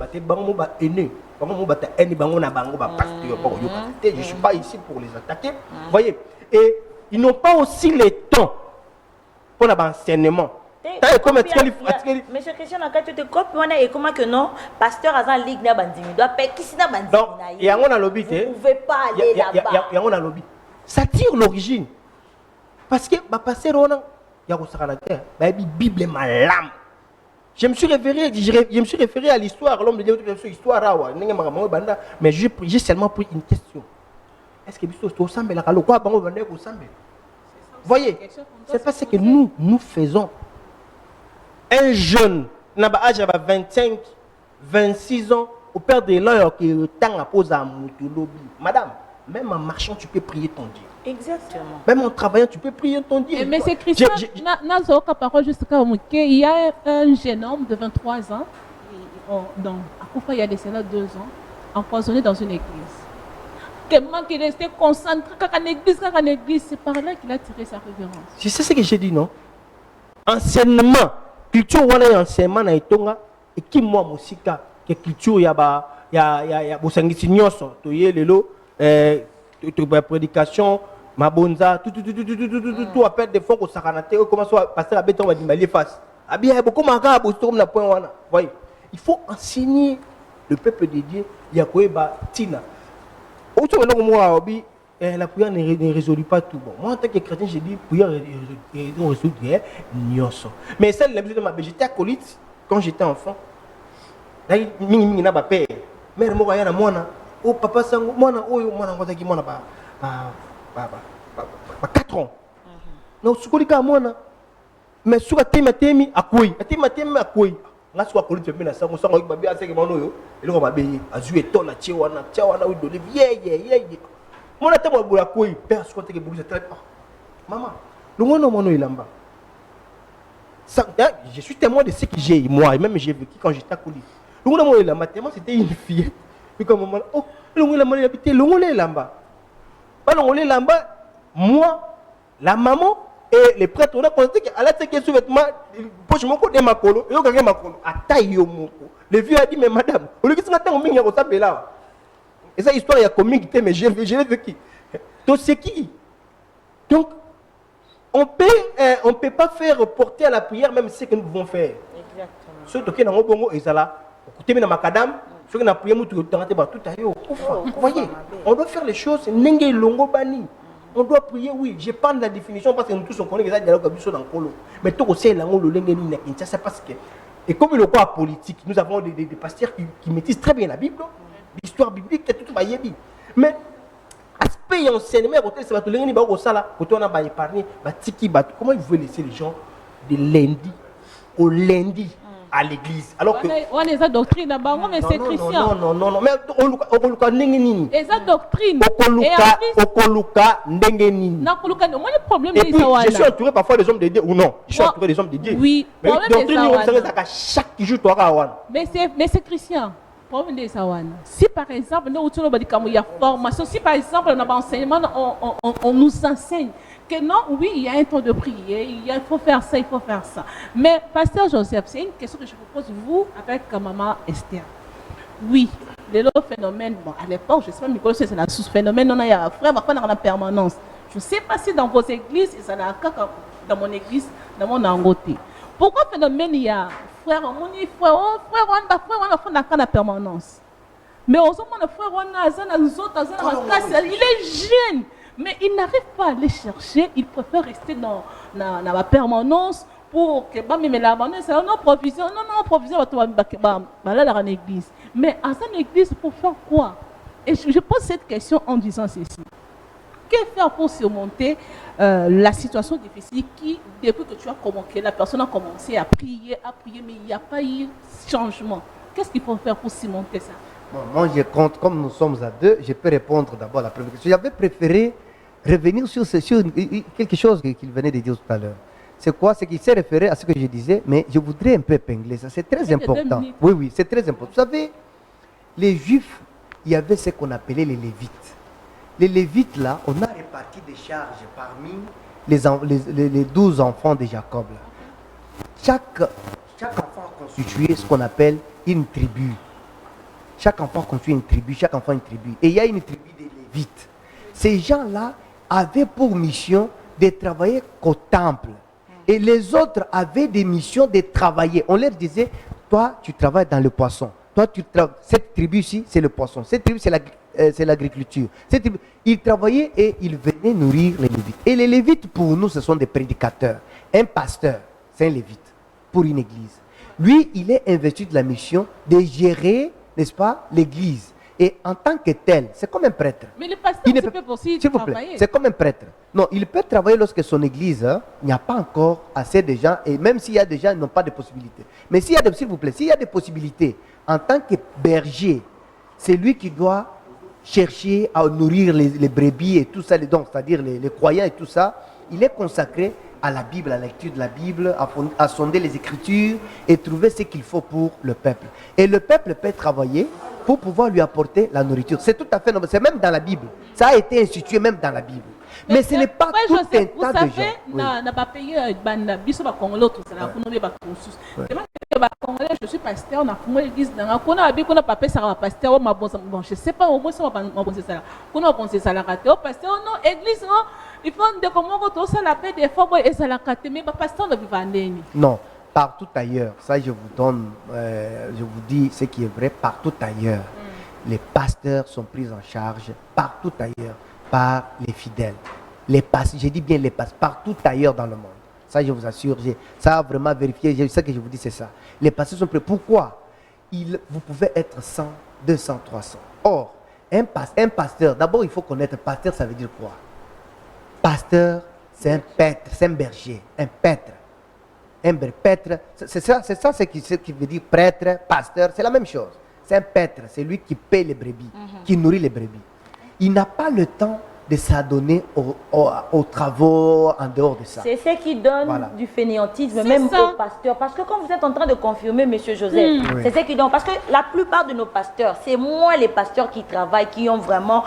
je ne suis pas ici pour les attaquer. Voyez, et ils n'ont pas aussi le temps pour l'enseignement. Monsieur Christian, tu te copies et comment que non, pasteur Azan Ligue na bandimi doit payer qui na bandimi. Donc, il y a un lobby. Vous ne pouvez pas aller là-bas. Il y a un lobby. Ça tire l'origine. Parce que pasteur on il y a la Bible est malam. Je me suis référé à l'histoire, l'homme de Dieu, l'histoire, mais j'ai seulement pris une question. Est-ce que voyez, c'est pas ce que nous faisons. Un jeune, n'a pas âge 25, 26 ans, au père de l'heure qui est temps à poser à Moutoulobi. Madame, même en marchant, tu peux prier ton Dieu. Exactement. Même en travaillant, tu peux prier ton Dieu. Mais c'est Christian, il y a un jeune homme de 23 ans, à Koufa, il y a de cela 2 ans, empoisonné dans une église. Tellement qu'il restait concentré quand en église, c'est par là qu'il a tiré sa révérence. C'est ce que j'ai dit, non? Enseignement, culture, on a enseignement na Itonga, et qui moi, musika, que culture, il y a bosangisi nyoso, to yé lelo, prédication, mabonza, tout appel des fonds au saranate, comment soit passer à béton, on va dire, face. Ah bien, beaucoup manquent, comme la point, voyez. Il faut enseigner le peuple de Dieu, il y a quoi, tina. La prière ne résout pas tout. Bon, moi, en tant que chrétien, j'ai dit prière ne résout rien. Mais celle j'étais acolyte quand j'étais enfant. Là, mingi na ba père. Mère mo ya na mwana. Oh papa sango mwana oyo mwana ngota ki mwana ba 4 ans. Non, sukolika mwana. Mais suka temi akoi. Temi akoi. Nga suka acolyte pe na sango babi aseke mwana oyo. Eloko babe azu etola tchewana wi dolive ye. Mon attends moi quoi père ce côté que beaucoup c'est maman le monde mon ilamba ça je suis témoin de ce que j'ai moi et même j'ai vécu quand j'étais à Koli le monde mon ilamba tellement c'était une fille puis comme maman oh le monde il habité le monde ilamba pas le monde ilamba moi la maman et les prêtres on a constaté qu'à la tête que sous-vêtement poche mon côté makolo et on gagne makolo à taille au moko le vieux a dit mais madame au lieu que ça t'en mingi ko sabela là. Et ça, histoire, il y a comique, mais je l'ai vécu. Donc, c'est qui? Donc, on ne peut pas faire reporter à la prière même ce que nous pouvons faire. Exactement. Ceux qui sont dans Bongo, ils sont là. Écoutez, mais macadam, ceux qui ont prié, tout à l'heure. Vous voyez, on doit faire les choses. N'engé longo bani. On doit prier, oui. Je parle de la définition parce que nous tous on connaît que ça dialogue comme ça dans le colo. Mais tout aussi là, on le lingue c'est parce que et comme le quoi politique, nous avons des pasteurs qui maîtrisent très bien la Bible, l'histoire biblique, tout va y bien. Mais aspect enseignement, côté c'est pas tout lingue ni ba ko sala, côté on a ba épargné, ba tiki ba. Comment ils veulent laisser les gens de lundi au lundi à l'église alors que on est sa doctrine d'abord mais c'est Christian. Non mais okoluka ndenge nini et sa doctrine okoluka ndenge nini na koluka moi le problème et puis je suis entouré parfois des hommes de Dieu ou non je suis entouré des hommes de Dieu oui mais doctrine on chaque jour toi wana mais c'est Christian. Problème de Sawan. Si par exemple nous il y a formation, si par exemple dans l'enseignement on nous enseigne que non, oui, il y a un temps de prier, il faut faire ça, il faut faire ça. Mais pasteur Joseph, c'est une question que je vous pose vous avec maman Esther. Oui, le phénomène, bon à l'époque, je ne sais pas, mais c'est la sous-phénomène, on a un frère, on a la permanence. Je ne sais pas si dans vos églises, ça n'a qu'à dans mon église, dans mon angoté. Pourquoi phénomène il y a frère, on a la permanence. Mais au moment le frère, il est jeune, mais il n'arrive pas à aller chercher, il préfère rester dans la permanence pour que non provision, dans l'église. Mais à cette église, pour faire quoi? Et je pose cette question en disant ceci. Que faire pour surmonter la situation difficile qui, depuis que tu as commencé, la personne a commencé à prier, mais il n'y a pas eu de changement. Qu'est-ce qu'il faut faire pour surmonter ça? Bon, moi, je compte, comme nous sommes à deux, je peux répondre d'abord à la première question. J'avais préféré revenir sur quelque chose qu'il venait de dire tout à l'heure. C'est quoi? C'est qu'il s'est référé à ce que je disais, mais je voudrais un peu épingler ça. C'est très important. Oui, c'est très important. Vous savez, les Juifs, il y avait ce qu'on appelait les Lévites. Les Lévites, là, on a réparti des charges parmi les 12 enfants de Jacob. Là. Chaque enfant constituait ce qu'on appelle une tribu. Chaque enfant constitue une tribu, chaque enfant une tribu. Et il y a une tribu des Lévites. Ces gens-là avaient pour mission de travailler qu'au temple. Et les autres avaient des missions de travailler. On leur disait, toi, tu travailles dans le poisson. Toi, cette tribu-ci, c'est le poisson. Cette tribu, c'est l'agriculture. Ils travaillaient et ils venaient nourrir les Lévites. Et les Lévites, pour nous, ce sont des prédicateurs. Un pasteur, c'est un Lévite pour une église. Lui, il est investi de la mission de gérer, n'est-ce pas, l'église. Et en tant que tel, c'est comme un prêtre. Mais le pasteur peut aussi travailler. C'est comme un prêtre. Non, il peut travailler lorsque son église, il n'y a pas encore assez de gens. Et même s'il y a des gens, ils n'ont pas de possibilités. Mais s'il y a des possibilités, en tant que berger, c'est lui qui doit chercher à nourrir les brebis et tout ça, c'est-à-dire les croyants et tout ça. Il est consacré à la Bible, à la lecture de la Bible, à sonder les Écritures et trouver ce qu'il faut pour le peuple. Et le peuple peut travailler pour pouvoir lui apporter la nourriture. C'est tout à fait normal. C'est même dans la Bible. Ça a été institué même dans la Bible. Mais ce n'est pas tout un tas de gens. Vous savez, n'a pas payé l'autre, c'est la Congolais, je suis pasteur, on a fumé l'église, on a pas payé ça, pasteur, bon, je ne sais pas, au moins, on a pensé ça. On a pensé ça, pasteur, non, église, non, il faut de comment on ça la paix des fois, et ça la carte, mais pasteur ne vit pas. Non, partout ailleurs, ça je vous donne, je vous dis ce qui est vrai, partout ailleurs, les pasteurs sont pris en charge, partout ailleurs, par les fidèles. Je dis bien les pasteurs, partout ailleurs dans le monde. Ça, je vous assure, ça a vraiment vérifié. Ce que je vous dis, c'est ça. Les pasteurs sont prêts. Pourquoi? Vous pouvez être 100, 200, 300. Or, un pasteur, d'abord, il faut connaître pasteur, ça veut dire quoi? Pasteur, c'est un prêtre, c'est un berger, un prêtre. Un prêtre, c'est ça ce qui veut dire prêtre, pasteur, c'est la même chose. C'est un prêtre, c'est lui qui paie les brebis, qui nourrit les brebis. Il n'a pas le temps de s'adonner aux travaux en dehors de ça. C'est ce qui donne du fainéantisme, même aux pasteurs. Parce que quand vous êtes en train de confirmer, M. Joseph, c'est ce qui donne. Parce que la plupart de nos pasteurs, c'est moins les pasteurs qui travaillent, qui ont vraiment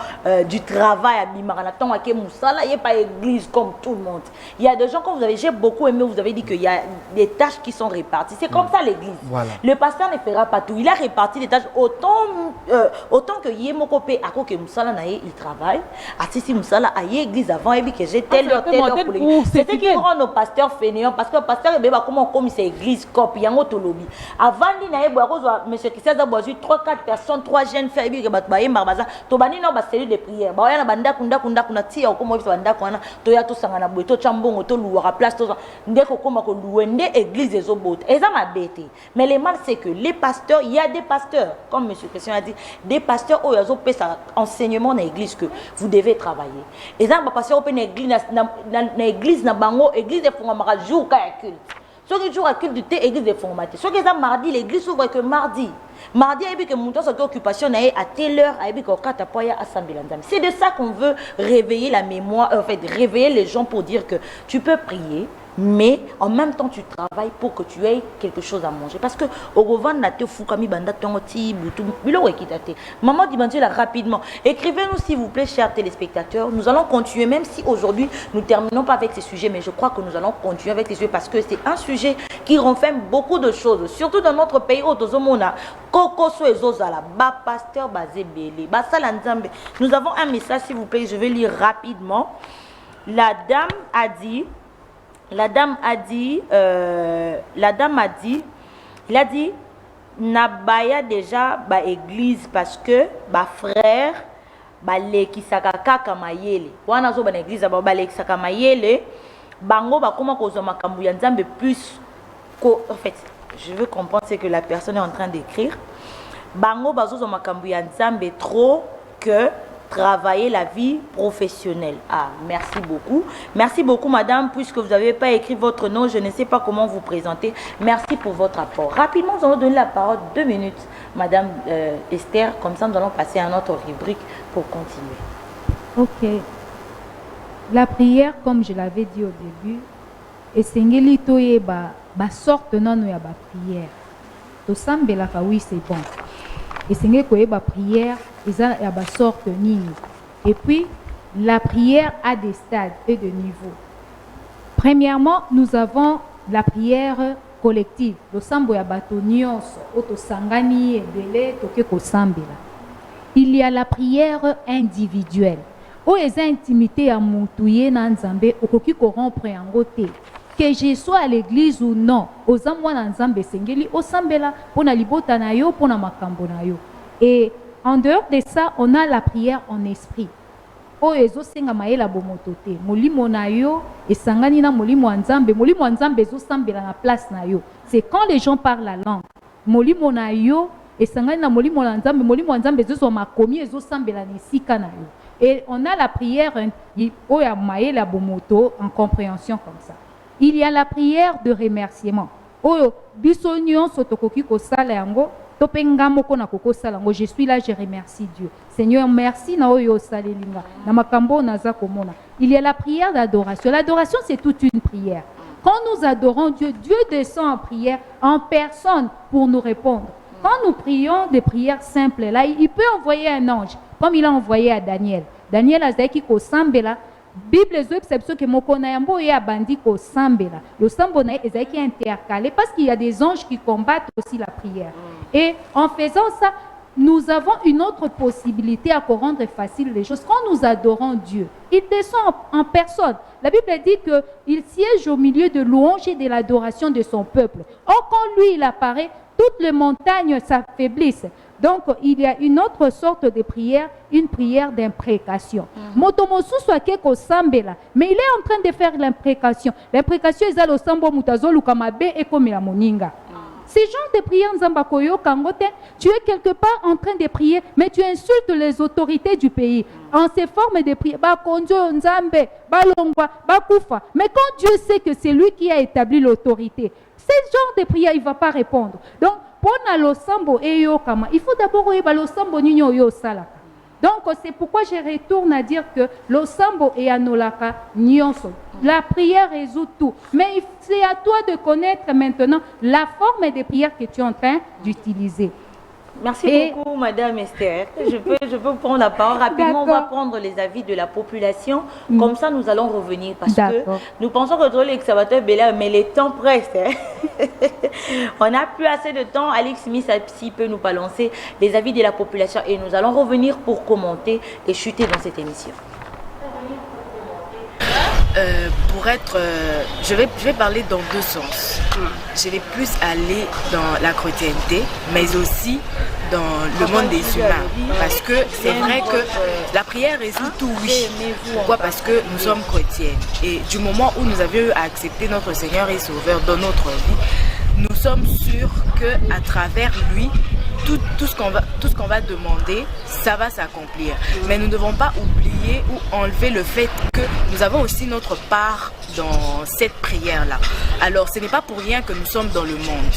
du travail à Bimaranaton, à Kemoussala, il n'y a pas d'église comme tout le monde. Il y a des gens, comme vous avez, j'ai beaucoup aimé, vous avez dit qu'il y a des tâches qui sont réparties. C'est comme ça l'église. Voilà. Le pasteur ne fera pas tout. Il a réparti les tâches autant que Yemokopé, à Kemoussala, il travaille. si Moussala a église avant et que j'ai telle heure pour l'église. C'est ce qui rend nos pasteurs fainéants parce que le pasteur est comment comme c'est église cop yango to lobby. Avant ni na ebo monsieur Christian a boisu 3-4 personnes, 3 jeunes frères et que ba marbaza to bani no ba cellule de prière. Ba yana banda kunda tia comme banda kwana to ya to sanga na boy to chambongo to louera place to ndeko koma ko louende église des obotes. Et ça m'a bêté. Mais le mal c'est que les pasteurs, il y a des pasteurs comme monsieur Christian a dit, des pasteurs où ils ont fait ça enseignement dans l'église que vous devez travailler. Et ça va passer au église na église na bango église de fondamara jour ka culte. Ceux qui jouent à culte de église de formaté. Ceux qui sont mardi l'église s'ouvre que mardi. Mardi il y a que mon temps cette occupation à telle heure il y a que kata poya assemblée. C'est de ça qu'on veut réveiller la mémoire en fait réveiller les gens pour dire que tu peux prier. Mais en même temps, tu travailles pour que tu aies quelque chose à manger. Parce que au revoir, maman dit rapidement. Écrivez-nous s'il vous plaît, chers téléspectateurs. Nous allons continuer, même si aujourd'hui nous ne terminons pas avec ces sujets, mais je crois que nous allons continuer avec ces sujets parce que c'est un sujet qui renferme beaucoup de choses. Surtout dans notre pays, nous avons un message, s'il vous plaît, je vais lire rapidement. La dame a dit, il a dit, nabaya déjà ba église parce que ba frère ba leki sakaka kamayele. Wana zo ba église ba leki sakamayele, bango ba koma ko zo makambu ya nzambe plus en fait, je veux comprendre ce que la personne est en train d'écrire. Bango ba zo makambu ya nzambe trop que travailler la vie professionnelle. Ah, merci beaucoup. Merci beaucoup, madame, puisque vous n'avez pas écrit votre nom, je ne sais pas comment vous présenter. Merci pour votre apport. Rapidement, nous allons donner la parole 2 minutes, madame Esther. Comme ça, nous allons passer à notre rubrique pour continuer. Ok. La prière, comme je l'avais dit au début, et sengeli toye ba sorte non ya ba prière. To sambela ka oui, c'est bon. Et sengeli koye ba prière. Et puis, la prière a des stades et de niveaux. Premièrement, nous avons la prière collective. Il y a la prière individuelle. Que je sois à l'église ou non, et en dehors de ça, on a la prière en esprit. C'est quand les gens parlent la langue. Et on a la prière en compréhension comme ça. Il y a la prière de remerciement. Je suis là, je remercie Dieu. Seigneur, merci. Il y a la prière d'adoration. L'adoration, c'est toute une prière. Quand nous adorons Dieu, Dieu descend en prière en personne pour nous répondre. Quand nous prions des prières simples, là, il peut envoyer un ange, comme il a envoyé à Daniel. Daniel a dit qu'il Sambela. Bible les exceptions que Mokonayambo et Abandi ko Sambela. Le Sambona est intercalé parce qu'il y a des anges qui combattent aussi la prière. Et en faisant ça, nous avons une autre possibilité à rendre facile les choses. Quand nous adorons Dieu, il descend en personne. La Bible dit qu'il siège au milieu de louanges et de l'adoration de son peuple. Or, quand lui, il apparaît, toutes les montagnes s'affaiblissent. Donc, il y a une autre sorte de prière, une prière d'imprécation. Motomosu soit quelque sambela, mais il est en train de faire l'imprécation. L'imprécation est à l'osambo mutazo lukamabe et comme la moninga. Ces genres de prières, tu es quelque part en train de prier, mais tu insultes les autorités du pays. En ces formes de prière, mais quand Dieu sait que c'est lui qui a établi l'autorité, ces genres de prières, il ne va pas répondre. Donc, il faut d'abord donc c'est pourquoi je retourne à dire que l'osambo et anolaka nyonso. La prière résout tout. Mais c'est à toi de connaître maintenant la forme de prière que tu es en train d'utiliser. Merci beaucoup, Madame Esther. Je peux prendre la parole rapidement. On va prendre les avis de la population. Comme ça, nous allons revenir. Parce que nous pensons que l'excavateur Bella, mais les temps pressent. On n'a plus assez de temps. Alex Smith peut nous balancer les avis de la population. Et nous allons revenir pour commenter et chuter dans cette émission. Je vais parler dans deux sens. Je vais plus aller dans la chrétienté, mais aussi dans le monde des humains. Parce que c'est vrai que la prière résout tout, oui. Pourquoi? Parce que nous sommes chrétiens. Et du moment où nous avions accepté notre Seigneur et Sauveur dans notre vie, nous sommes sûrs qu'à travers lui, tout ce qu'on va demander, ça va s'accomplir. Mais nous ne devons pas oublier ou enlever le fait que nous avons aussi notre part dans cette prière-là. Alors, ce n'est pas pour rien que nous sommes dans le monde.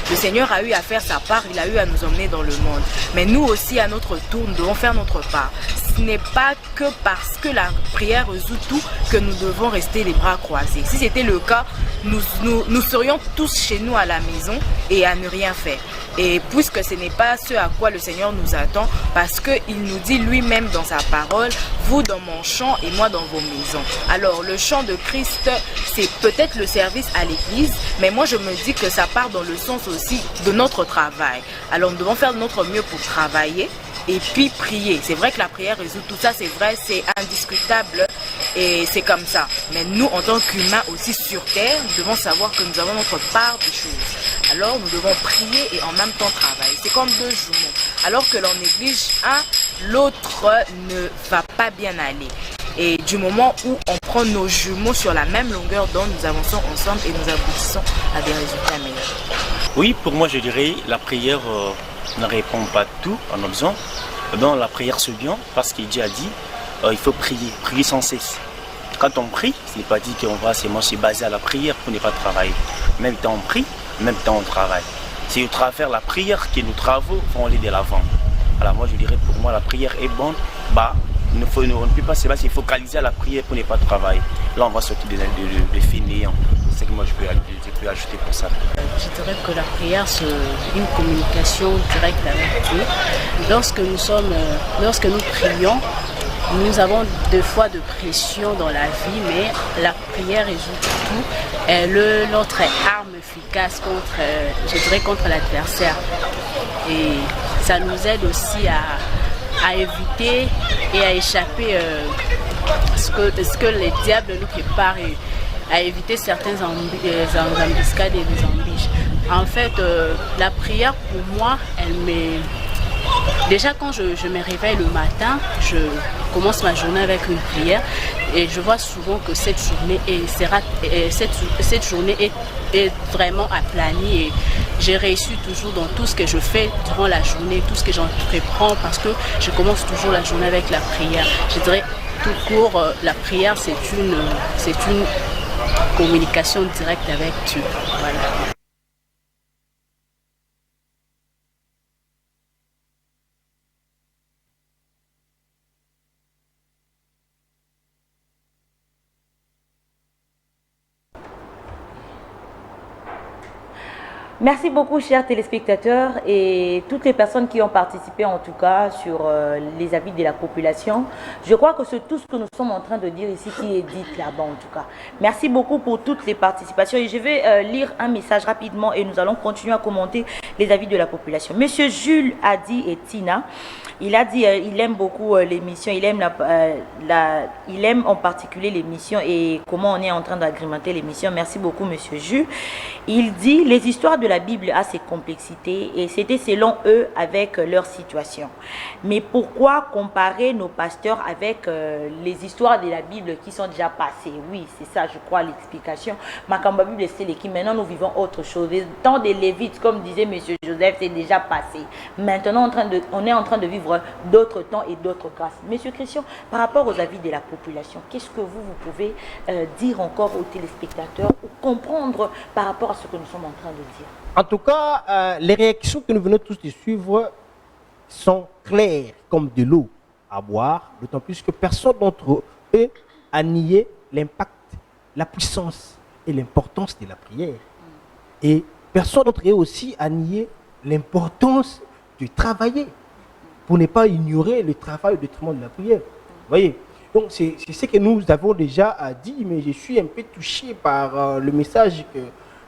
Le Seigneur a eu à faire sa part, il a eu à nous emmener dans le monde. Mais nous aussi, à notre tour, nous devons faire notre part. Ce n'est pas que parce que la prière résout tout que nous devons rester les bras croisés. Si c'était le cas, nous serions tous chez nous à la maison et à ne rien faire. Et puisque ce n'est pas ce à quoi le Seigneur nous attend, parce qu'il nous dit lui-même dans sa parole, vous dans mon champ et moi dans vos maisons. Alors le champ de Christ, c'est peut-être le service à l'église, mais moi je me dis que ça part dans le sens aussi de notre travail. Alors nous devons faire de notre mieux pour travailler et puis prier. C'est vrai que la prière résout tout ça, c'est vrai, c'est indiscutable et c'est comme ça. Mais nous, en tant qu'humains aussi sur terre, nous devons savoir que nous avons notre part des choses. Alors nous devons prier et en même temps travailler. C'est comme deux jumeaux. Alors que l'on néglige un, l'autre ne va pas bien aller. Et du moment où on prend nos jumeaux sur la même longueur d'onde, nous avançons ensemble et nous aboutissons à des résultats meilleurs. Oui, pour moi je dirais la prière ne répond pas tout à nos besoins. Dans la prière c'est bien parce que Dieu a dit il faut prier sans cesse. Quand on prie, ce n'est pas dit qu'on va seulement se baser à la prière pour ne pas travailler. Même temps on prie, même temps on travaille. C'est au travers de la prière que nos travaux vont aller de l'avant. Alors moi je dirais pour moi la prière est bonne, on ne peut pas se focaliser à la prière pour ne pas travailler. Là on va sortir des faits néants. C'est ce que moi je peux ajouter pour ça. Je dirais que la prière c'est une communication directe avec Dieu. Lorsque nous prions, nous avons deux fois de pression dans la vie, mais la prière résout tout. Elle est notre arme efficace contre l'adversaire. Et ça nous aide aussi à éviter et à échapper ce que les diables nous préparent et à éviter certaines embuscades et des embûches. En fait, la prière pour moi, déjà quand je me réveille le matin, je commence ma journée avec une prière et je vois souvent que cette journée est vraiment aplanie et j'ai réussi toujours dans tout ce que je fais durant la journée, tout ce que j'entreprends parce que je commence toujours la journée avec la prière. Je dirais tout court, la prière c'est une communication directe avec Dieu. Voilà. Merci beaucoup, chers téléspectateurs et toutes les personnes qui ont participé en tout cas sur les avis de la population. Je crois que c'est tout ce que nous sommes en train de dire ici qui est dit là-bas en tout cas. Merci beaucoup pour toutes les participations et je vais lire un message rapidement et nous allons continuer à commenter les avis de la population. Monsieur Jules Adi et Tina, il a dit il aime beaucoup l'émission, il aime en particulier l'émission et comment on est en train d'agrémenter l'émission. Merci beaucoup, monsieur Jules. Il dit les histoires de la Bible a ses complexités et c'était selon eux avec leur situation. Mais pourquoi comparer nos pasteurs avec les histoires de la Bible qui sont déjà passées? Oui, c'est ça, je crois, l'explication. Makamba Bible, c'est l'équipe. Maintenant, nous vivons autre chose. Le temps des Lévites, comme disait monsieur Joseph, c'est déjà passé. Maintenant, on est en train de vivre d'autres temps et d'autres grâces. Monsieur Christian, par rapport aux avis de la population, qu'est-ce que vous pouvez dire encore aux téléspectateurs ou comprendre par rapport à ce que nous sommes en train de dire? En tout cas, les réactions que nous venons tous de suivre sont claires comme de l'eau à boire, d'autant plus que personne d'entre eux a nié l'impact, la puissance et l'importance de la prière. Et personne d'entre eux aussi a nié l'importance de travailler pour ne pas ignorer le travail au détriment de la prière. Vous voyez? Donc c'est ce que nous avons déjà dit, mais je suis un peu touché par le message que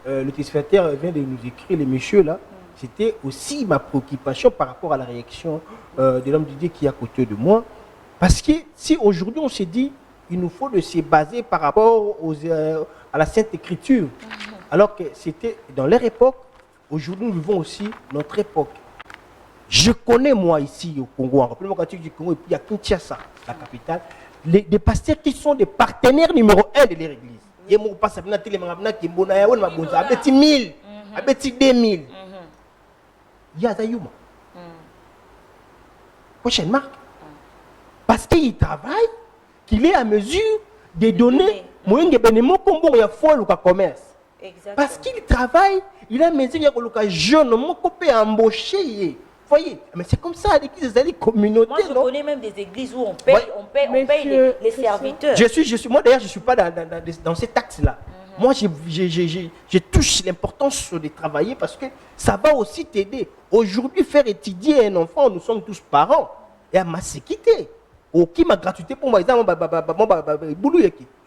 le téléspectateur vient de nous écrire, les messieurs là. C'était aussi ma préoccupation par rapport à la réaction de l'homme de Dieu qui est à côté de moi. Parce que si aujourd'hui on se dit, il nous faut de se baser par rapport à la Sainte Écriture, alors que c'était dans leur époque, aujourd'hui nous vivons aussi notre époque. Je connais moi ici au Congo, en République du Congo, et puis à Kinshasa, la capitale, des pasteurs qui sont des partenaires numéro 1 de leur église. Il y a des pasteurs qui sont 1000, 2000. Il y a Zayuma. Prochaine marque. Parce qu'il travaille, qu'il est à mesure de donner moyen de bénémoine comme il y a folle ou commerce. Parce qu'il travaille, il a mesure il y a un jeune, mon copain embauché. Voyez, mais c'est comme ça, l'église des communautés. Moi, je connais même des églises où on paye les serviteurs. Moi, d'ailleurs, je ne suis pas dans ces taxes-là. Moi, je touche l'importance de travailler parce que ça va aussi t'aider. Aujourd'hui, faire étudier un enfant, nous sommes tous parents. Et à ma sécurité. Qui ma gratuité pour moi, tu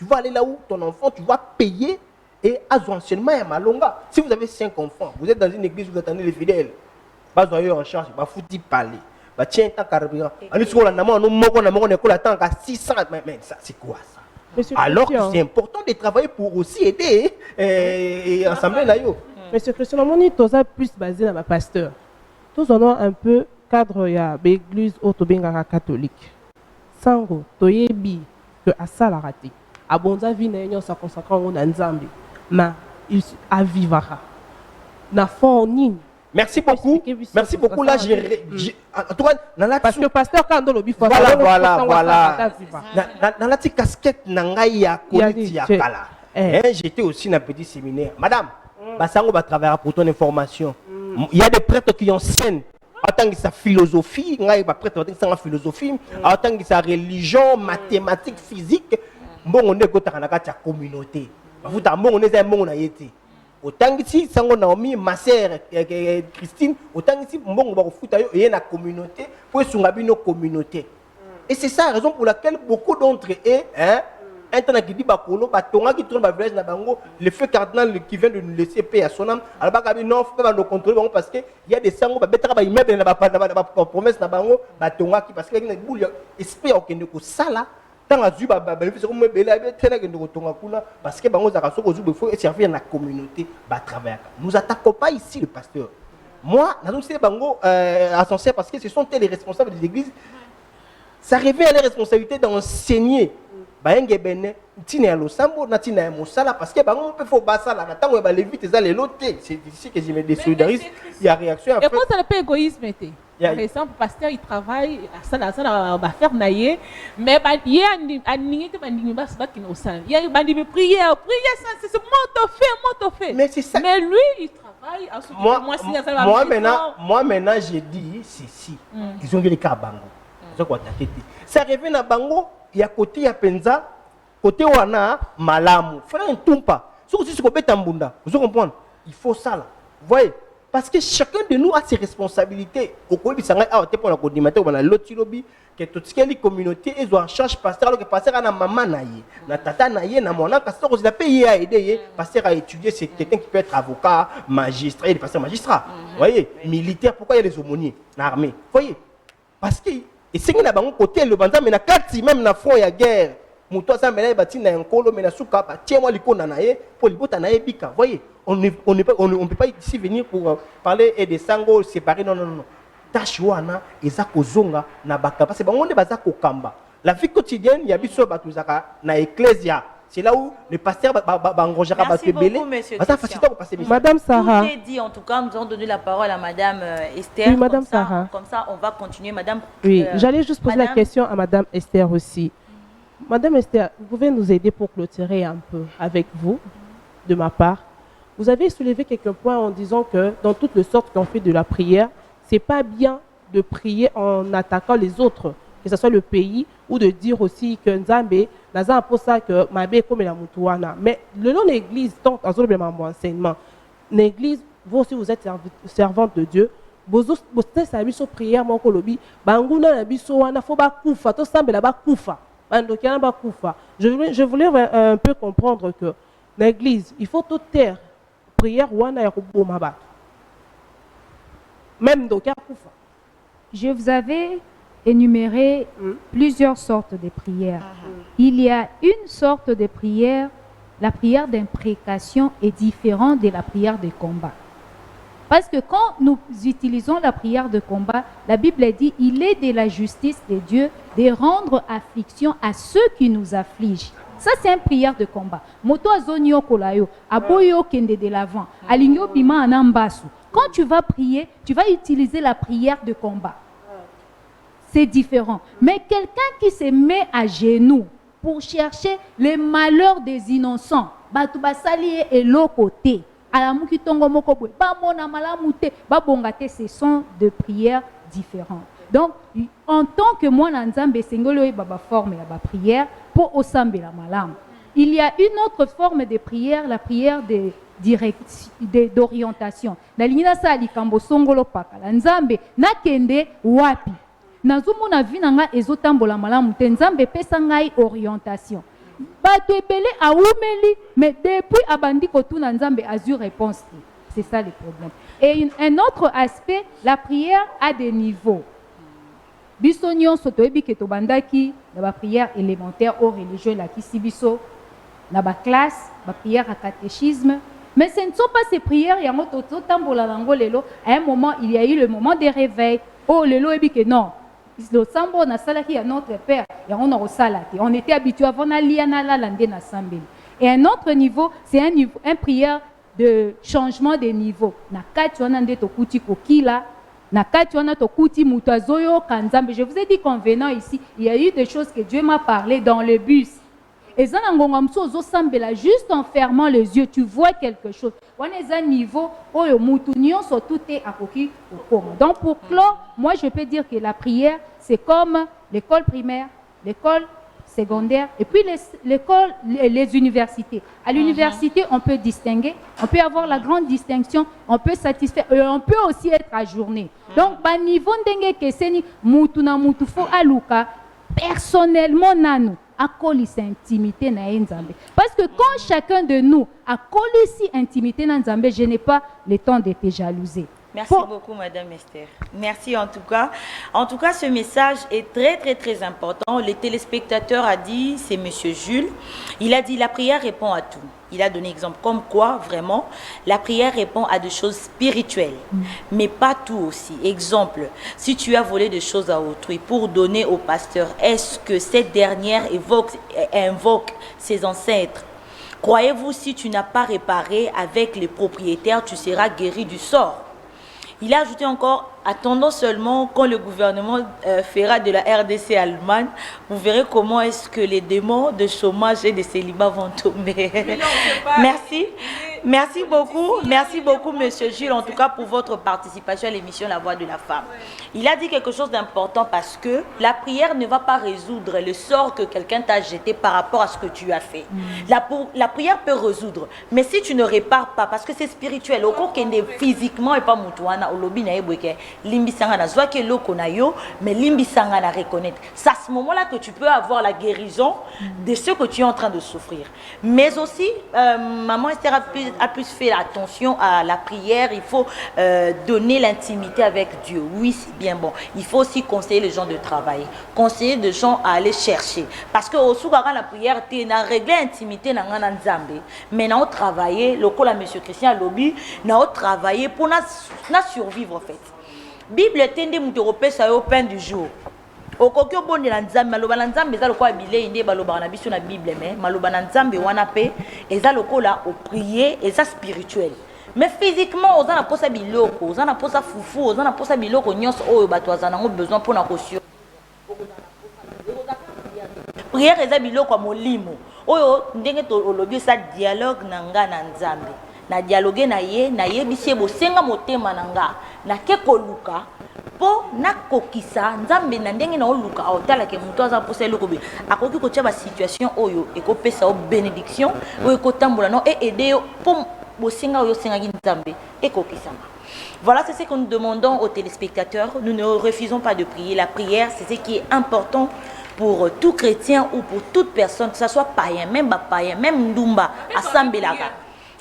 vas aller là où ton enfant, tu vas payer et anciennement à Malonga. Si vous avez 5 enfants, vous êtes dans une église, vous attendez les fidèles. Pas en charge, bah fouti parler. Bah tiens, tant carburant. Allez sur la naman, on école attend à 600. Mais ça, c'est quoi ça? Monsieur alors Christian, que c'est important de travailler pour aussi aider et ensemble là yo. Monsieur Christian, mon est plus basé dans ma pasteur. Tous on a un peu cadre ya l'église autobengara catholique. Sango toyebi que à ça la raté. Abonza vi na nyo sa consacrant on nzambe. Ma il avivara. Na fond nini. Merci beaucoup. Merci beaucoup. Là, en tout cas, parce que pasteur Kando lobi voilà. Dans la petite casquette Nangaya Kala. J'étais aussi dans un petit séminaire. Madame, Bassango va travailler pour ton information. Il y a des prêtres qui enseignent en tant que sa philosophie, il y a des prêtres qui enseignent sa philosophie, en tant que sa religion, mathématiques, physique. Bon, on est dans la communauté. Vous avez un bon autant que sango Naomi, ma sœur Christine, autant que mbongo ba kofuta yo et na communauté pour sungabi nos communautés. Et c'est ça la raison pour laquelle beaucoup d'entre eux internet qui dit bakolo batonga qui tourne ba village na bango le feu cardinal qui vient de nous laisser paix à son âme alors ba non faut pas nous contrôler bango parce que il y a des sango ba betara ba immeuble na ba promesse na bango batonga qui parce que il y a boule esprit okende ko sala. Parce que il faut servir la communauté, travailler. Nous n'attaquons pas ici le pasteur. Moi, parce que ce sont les responsables des églises. Ça revient à la responsabilité d'enseigner. Parce que c'est ici que je me désolidarise. Il y a réaction. Et quand ça n'est pas égoïsme, par exemple, le pasteur il travaille, ça va faire naïe, mais il y a une prière, c'est mon fait. Mais c'est ça. Mais lui, il travaille. Moi maintenant, j'ai dit ceci. Ils ont vu les cas à Bango. Ça revient à Bango, il y a côté ya penza, côté wana malamu. Frère Ntumpa, vous comprenez? Il faut ça là. Vous voyez? Parce que chacun de nous a ses responsabilités. Au Koyi Bisanga a été pour la coordinateur, on a l'autre lobby, que toutes les communautés, ils ont en charge pasteur, alors que pasteur a na maman naïe, na tata naïe, na mon pasteur aussi a payé à aider, pasteur à étudier, c'est quelqu'un qui peut être avocat, magistrat, il est pasteur magistrat. Vous voyez? Militaire, pourquoi il y a les aumôniers, l'armée? Vous voyez? Parce que, et c'est que na bango côté le bandam, mais na quartier même na front il y a guerre. Moutoua ça mais bati na nkolo mais na souka ba tiens moi likona nae pour libota nae bika. Voyez, on ne peut pas ici venir pour parler et des sango séparés non. Tâche wana ezako zonga na baka parce que bango ne bazako kamba. La vie quotidienne, il y a biso batuzaka na ecclésia. C'est là où le pasteur bangojaka Merci beaucoup, monsieur Madame Sarah. Tout est dit, en tout cas, nous allons donner la parole à Madame Esther. Oui, Madame Sarah. Comme ça, on va continuer. Madame. Oui, j'allais juste poser la question à Madame Esther aussi. Madame Esther, vous pouvez nous aider pour clôturer un peu avec vous, de ma part. Vous avez soulevé quelques points en disant que dans toutes les sortes qu'on fait de la prière, c'est pas bien de prier en attaquant les autres, que ce soit le pays, ou de dire aussi que Nzambe, Naza pour ça que Mabé comme la Moutouana. Mais le nom de l'église, tant en zone de mon enseignement, l'église, vous aussi vous êtes servante de Dieu. Vous êtes à la prière, mon colobi, Bangouna la bisoana, faut pas koufa, tout semble là-bas koufa. Je voulais un peu comprendre que l'église, il faut tout taire. Prière, même donc, je vous avais énumérer plusieurs sortes de prières. Il y a une sorte de prière, la prière d'imprécation est différente de la prière de combat. Parce que quand nous utilisons la prière de combat, la Bible dit « Il est de la justice de Dieu de rendre affliction à ceux qui nous affligent ». Ça, c'est une prière de combat. Moto azonyo kolayo, aboyo kende de l'avant, alingyo bima anambasu. Quand tu vas prier, tu vas utiliser la prière de combat. C'est différent. Mais quelqu'un qui se met à genoux pour chercher les malheurs des innocents, batu basali et l'autre côté. Ce sont des prières différentes. Donc, en tant que moi, il y a une autre forme de prière, la prière d'orientation. Nazomona vi nanga ezotambola malamu te nzambe pesa ngai orientation. Bato ebele aumeli mais depuis abandi kotuna nzambe azu réponse. C'est ça le problème. Et un autre aspect, la prière a des niveaux. Biso nyonso toyebi ke tobandaki na ba prière élémentaire au religieux la kisibiso na ba classe, ba prière à catéchisme. Mais ce ne sont pas ces prières yango totambola nango lelo. À un moment, il y a eu le moment de réveil. Oh lelo ebi ke non. Le sambo na salaki à notre père et on a salati. On était habitué avant na lande na sambeli. Et un autre niveau, c'est un prière de changement de niveau. Na kati wana nde tokuti kokila, na kati wana tokuti mutazoyo kanzambe. Je vous ai dit qu'en venant ici, il y a eu des choses que Dieu m'a parlé dans le bus. Et ça juste en fermant les yeux, tu vois quelque chose. On est à un niveau où tout est à côté. Donc pour clore, moi je peux dire que la prière, c'est comme l'école primaire, l'école secondaire et puis l'école, les universités. À l'université, on peut distinguer, on peut avoir la grande distinction, on peut satisfaire, on peut aussi être ajourné. Donc, bah niveau ndenge keseni mutu na mutu fo aluka personnellement nanu akoli sa intimité na nzambe. Parce que quand chacun de nous akoli si intimité na nzambe, je n'ai pas le temps de te jalouser. Merci beaucoup, Madame Esther. Merci en tout cas. En tout cas, ce message est très important. Le téléspectateur a dit, c'est Monsieur Jules, il a dit la prière répond à tout. Il a donné exemple comme quoi, vraiment, la prière répond à des choses spirituelles, mais pas tout aussi. Exemple, si tu as volé des choses à autrui pour donner au pasteur, est-ce que cette dernière invoque ses ancêtres? Croyez-vous, si tu n'as pas réparé avec les propriétaires, tu seras guéri du sort? Il a ajouté encore, attendons seulement quand le gouvernement fera de la RDC Allemagne, vous verrez comment est-ce que les démons de chômage et de célibat vont tomber. Merci beaucoup, Monsieur Jules, en tout cas pour votre participation à l'émission La Voix de la Femme. Il a dit quelque chose d'important parce que la prière ne va pas résoudre le sort que quelqu'un t'a jeté par rapport à ce que tu as fait. La prière peut résoudre, mais si tu ne répares pas, parce que c'est spirituel, au cas physiquement et pas mutuana, au lobby na limbi sangana soit que l'eau qu'on a yo, mais limbi sangana reconnaître. C'est à ce moment-là que tu peux avoir la guérison de ce que tu es en train de souffrir. Mais aussi, maman Esther a plus fait attention à la prière. Il faut donner l'intimité avec Dieu. Oui, c'est bien bon. Il faut aussi conseiller les gens de travailler, conseiller les gens à aller chercher. Parce que au soukara la prière, tu as réglé l'intimité dans Nzambe. Mais nous travailler, le col à Monsieur Christian Lobby, nous travailler pour survivre en fait. Bible tende muterope sa yo pain du jour. Okokyo bonde na nzambe maloba na nzambe eza lokola bilei nde baloba na biso na Bible mais maloba na nzambe wana pe eza lokola o prier eza spirituel. Mais physiquement oza na posa biloko, oza na posa fufu, oza na posa biloko nyonso oyo bato azana ngo besoin pour na kosio. Prière eza biloko ya molimo. Oyo ndenge to olobi sa dialogue na nga na nzambe. Na dialogue na ye bisie bosenga motema na nga na ke koluka po na kokisa nzambe na ndenge na oluka otala ke muto aza posa eloko bi akoki ko tia ba situation oyo ekopesa o bénédiction oyo kotambola no et aider yo po bosenga oyo senga ki nzambe ekokisama. Voilà, c'est ce que nous demandons aux téléspectateurs. Nous ne refusons pas de prier. La prière, c'est ce qui est important pour tout chrétien ou pour toute personne, que ce soit païen, même Ndumba, à Sambelaka.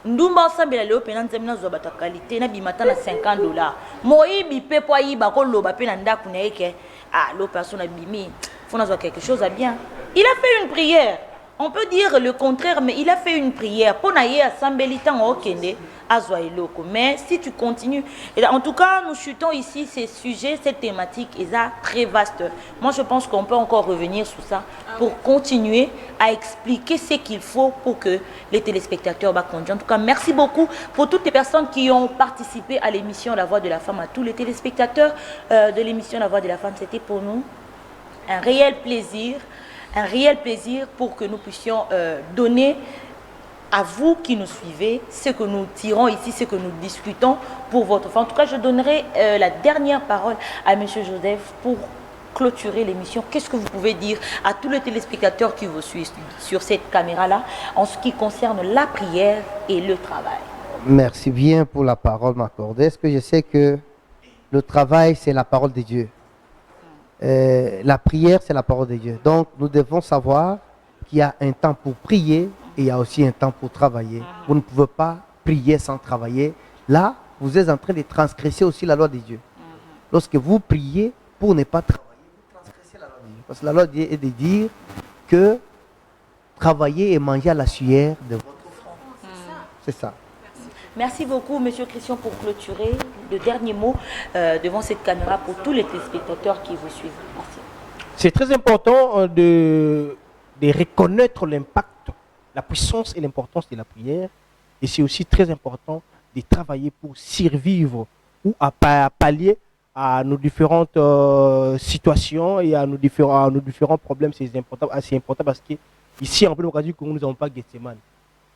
Ndumba osambela leo pena nzambe na zwa qualité na bimata na $50. Moyibi pe po yiba ko loba pe na ndaku na yeke ah, l'autre personne a bimé, il faut avoir quelque chose à bien. Il a fait une prière. On peut dire le contraire, mais il a fait une prière. Pour naïe à Sambelitan au Kende, à Zoailoko. Mais si tu continues, et en tout cas, nous chutons ici ces sujets, cette thématique, et ça très vaste. Moi, je pense qu'on peut encore revenir sur ça pour continuer à expliquer ce qu'il faut pour que les téléspectateurs va conduire. En tout cas, merci beaucoup pour toutes les personnes qui ont participé à l'émission La Voix de la Femme, à tous les téléspectateurs de l'émission La Voix de la Femme. C'était pour nous un réel plaisir pour que nous puissions donner à vous qui nous suivez ce que nous tirons ici, ce que nous discutons pour votre fin. En tout cas, je donnerai la dernière parole à M. Joseph pour clôturer l'émission. Qu'est-ce que vous pouvez dire à tous les téléspectateurs qui vous suivent sur cette caméra-là en ce qui concerne la prière et le travail? Merci bien pour la parole m'accordée. Est-ce que je sais que le travail, c'est la parole de Dieu? La prière, c'est la parole de Dieu. Donc, nous devons savoir qu'il y a un temps pour prier et il y a aussi un temps pour travailler. Vous ne pouvez pas prier sans travailler. Là, vous êtes en train de transgresser aussi la loi de Dieu. Lorsque vous priez pour ne pas travailler, vous transgressez la loi de Dieu. Parce que la loi de Dieu est de dire que travailler et manger à la sueur de votre front. C'est ça. Merci beaucoup, M. Christian, pour clôturer le dernier mot devant cette caméra pour tous les téléspectateurs qui vous suivent. Merci. C'est très important de reconnaître l'impact, la puissance et l'importance de la prière. Et c'est aussi très important de travailler pour survivre ou à pallier à nos différentes situations et à nos différents problèmes. C'est assez important parce que ici, en plein occasion, nous n'avons pas Gethsemane.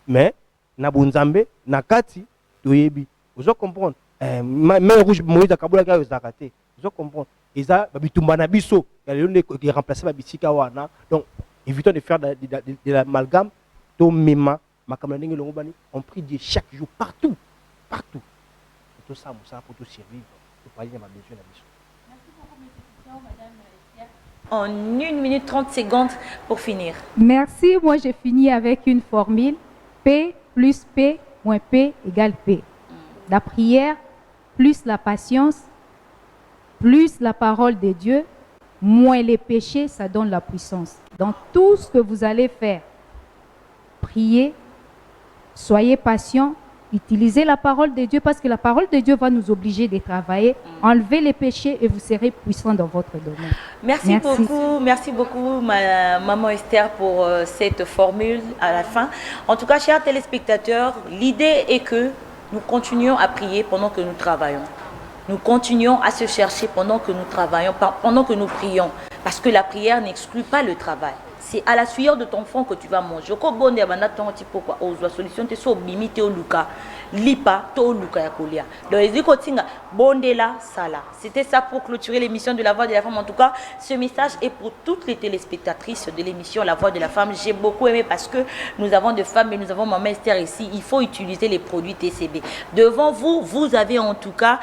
Mais na bunzambe na kati toyebi vous comprendre main rouge Moïse akabula ka zakate vous comprendre eza babitumba na biso ya lelo qui remplacer babisika wana. Donc évitons de faire de l'amalgame to mema makamla ndenge longo bani. On prie Dieu chaque jour partout tout ça pour tout survivre pour parler de ma besoin na biso. Merci beaucoup, M. Madame Esther. En 1 minute 30 secondes pour finir. Merci. Moi, j'ai fini avec une formule. P plus P moins P égale P. La prière plus la patience plus la parole de Dieu moins les péchés, ça donne la puissance. Dans tout ce que vous allez faire, priez, soyez patient, utilisez la parole de Dieu parce que la parole de Dieu va nous obliger de travailler, enlevez les péchés et vous serez puissant dans votre domaine. Merci beaucoup, maman Esther, pour cette formule à la fin. En tout cas, chers téléspectateurs, l'idée est que nous continuions à prier pendant que nous travaillons. Nous continuons à se chercher pendant que nous travaillons, pendant que nous prions, parce que la prière n'exclut pas le travail. C'est à la sueur de ton fond que tu vas manger. Solution, lipa to luka ya kolia. Donc eziko tinga bondela sala. C'était ça pour clôturer l'émission de La Voix de la Femme. En tout cas, ce message est pour toutes les téléspectatrices de l'émission La Voix de la Femme. J'ai beaucoup aimé parce que nous avons des femmes et nous avons Maman Esther ici. Il faut utiliser les produits TCB. Devant vous, vous avez en tout cas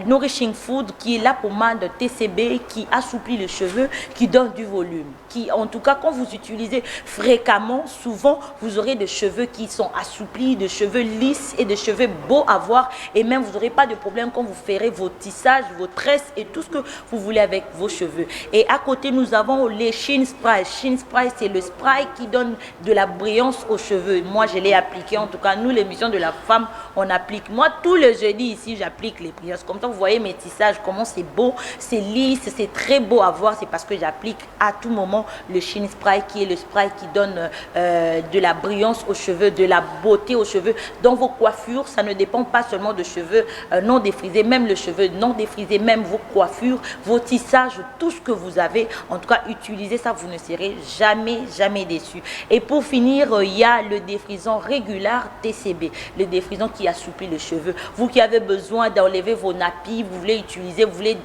Nourishing Food qui est la pommade TCB qui assouplit les cheveux, qui donne du volume. Qui, en tout cas, quand vous utilisez fréquemment, souvent, vous aurez des cheveux qui sont assouplis, des cheveux lisses et des cheveux beaux à voir. Et même, vous n'aurez pas de problème quand vous ferez vos tissages, vos tresses et tout ce que vous voulez avec vos cheveux. Et à côté, nous avons les Sheen Spray. Sheen Spray, c'est le spray qui donne de la brillance aux cheveux. Moi, je l'ai appliqué. En tout cas, nous, l'émission de la femme, on applique. Moi, tous les jeudis ici, j'applique les brillances. Comme ça, vous voyez mes tissages, comment c'est beau, c'est lisse, c'est très beau à voir. C'est parce que j'applique à tout moment le Sheen Spray qui est le spray qui donne de la brillance aux cheveux, de la beauté aux cheveux. Dans vos coiffures, ça ne dépend pas seulement de cheveux non défrisés, même le cheveu non défrisé, même vos coiffures, vos tissages, tout ce que vous avez. En tout cas, utilisez ça, vous ne serez jamais déçus. Et pour finir, il y a le défrisant régulier TCB, le défrisant qui assouplit les cheveux. Vous qui avez besoin d'enlever vos nappis, vous voulez utiliser, vous voulez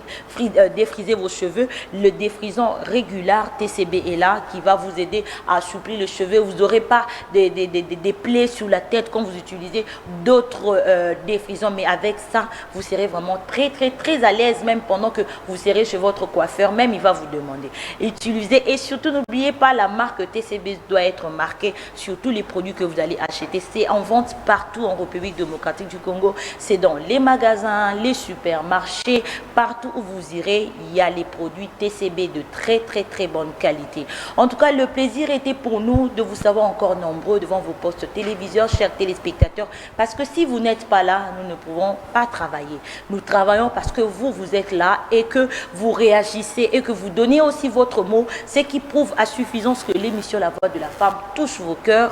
défriser vos cheveux, le défrisant régulier TCB TCB est là, qui va vous aider à assouplir le cheveu. Vous n'aurez pas des plaies sur la tête quand vous utilisez d'autres défrisants, mais avec ça, vous serez vraiment très à l'aise, même pendant que vous serez chez votre coiffeur, même il va vous demander. Utilisez, et surtout n'oubliez pas, la marque TCB doit être marquée sur tous les produits que vous allez acheter. C'est en vente partout en République démocratique du Congo, c'est dans les magasins, les supermarchés, partout où vous irez, il y a les produits TCB de très bonne qualité. En tout cas, le plaisir était pour nous de vous savoir encore nombreux devant vos postes téléviseurs, chers téléspectateurs, parce que si vous n'êtes pas là, nous ne pouvons pas travailler. Nous travaillons parce que vous êtes là et que vous réagissez et que vous donnez aussi votre mot, ce qui prouve à suffisance que l'émission La Voix de la Femme touche vos cœurs,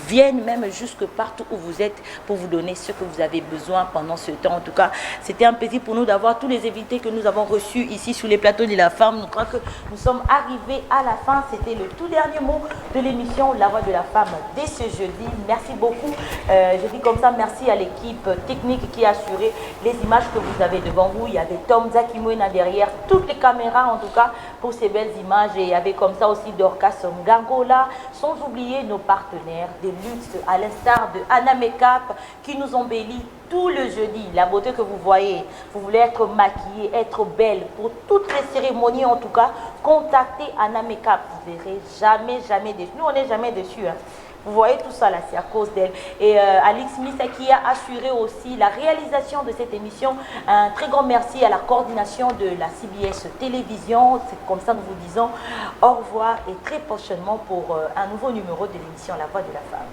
viennent même jusque partout où vous êtes pour vous donner ce que vous avez besoin pendant ce temps. En tout cas, c'était un plaisir pour nous d'avoir tous les invités que nous avons reçus ici sur les plateaux de la Femme. Je crois que nous sommes arrivés à la fin. C'était le tout dernier mot de l'émission La Voix de la Femme dès ce jeudi. Merci beaucoup. Je dis comme ça, merci à l'équipe technique qui a assuré les images que vous avez devant vous. Il y avait Tom Zakimoena derrière toutes les caméras, en tout cas, pour ces belles images. Et il y avait comme ça aussi Dorcas Ngangola, sans oublier nos partenaires de luxe, à l'instar de Anna Makeup, qui nous embellit tout le jeudi. La beauté que vous voyez, vous voulez être maquillée, être belle, pour toutes les cérémonies en tout cas, contactez Anna Makeup. Vous ne verrez jamais déçu. Nous, on n'est jamais déçus. Hein. Vous voyez tout ça là, c'est à cause d'elle. Et Alex Smith qui a assuré aussi la réalisation de cette émission. Un très grand merci à la coordination de la CBS Télévision. C'est comme ça que nous vous disons au revoir et très prochainement pour un nouveau numéro de l'émission La Voix de la Femme.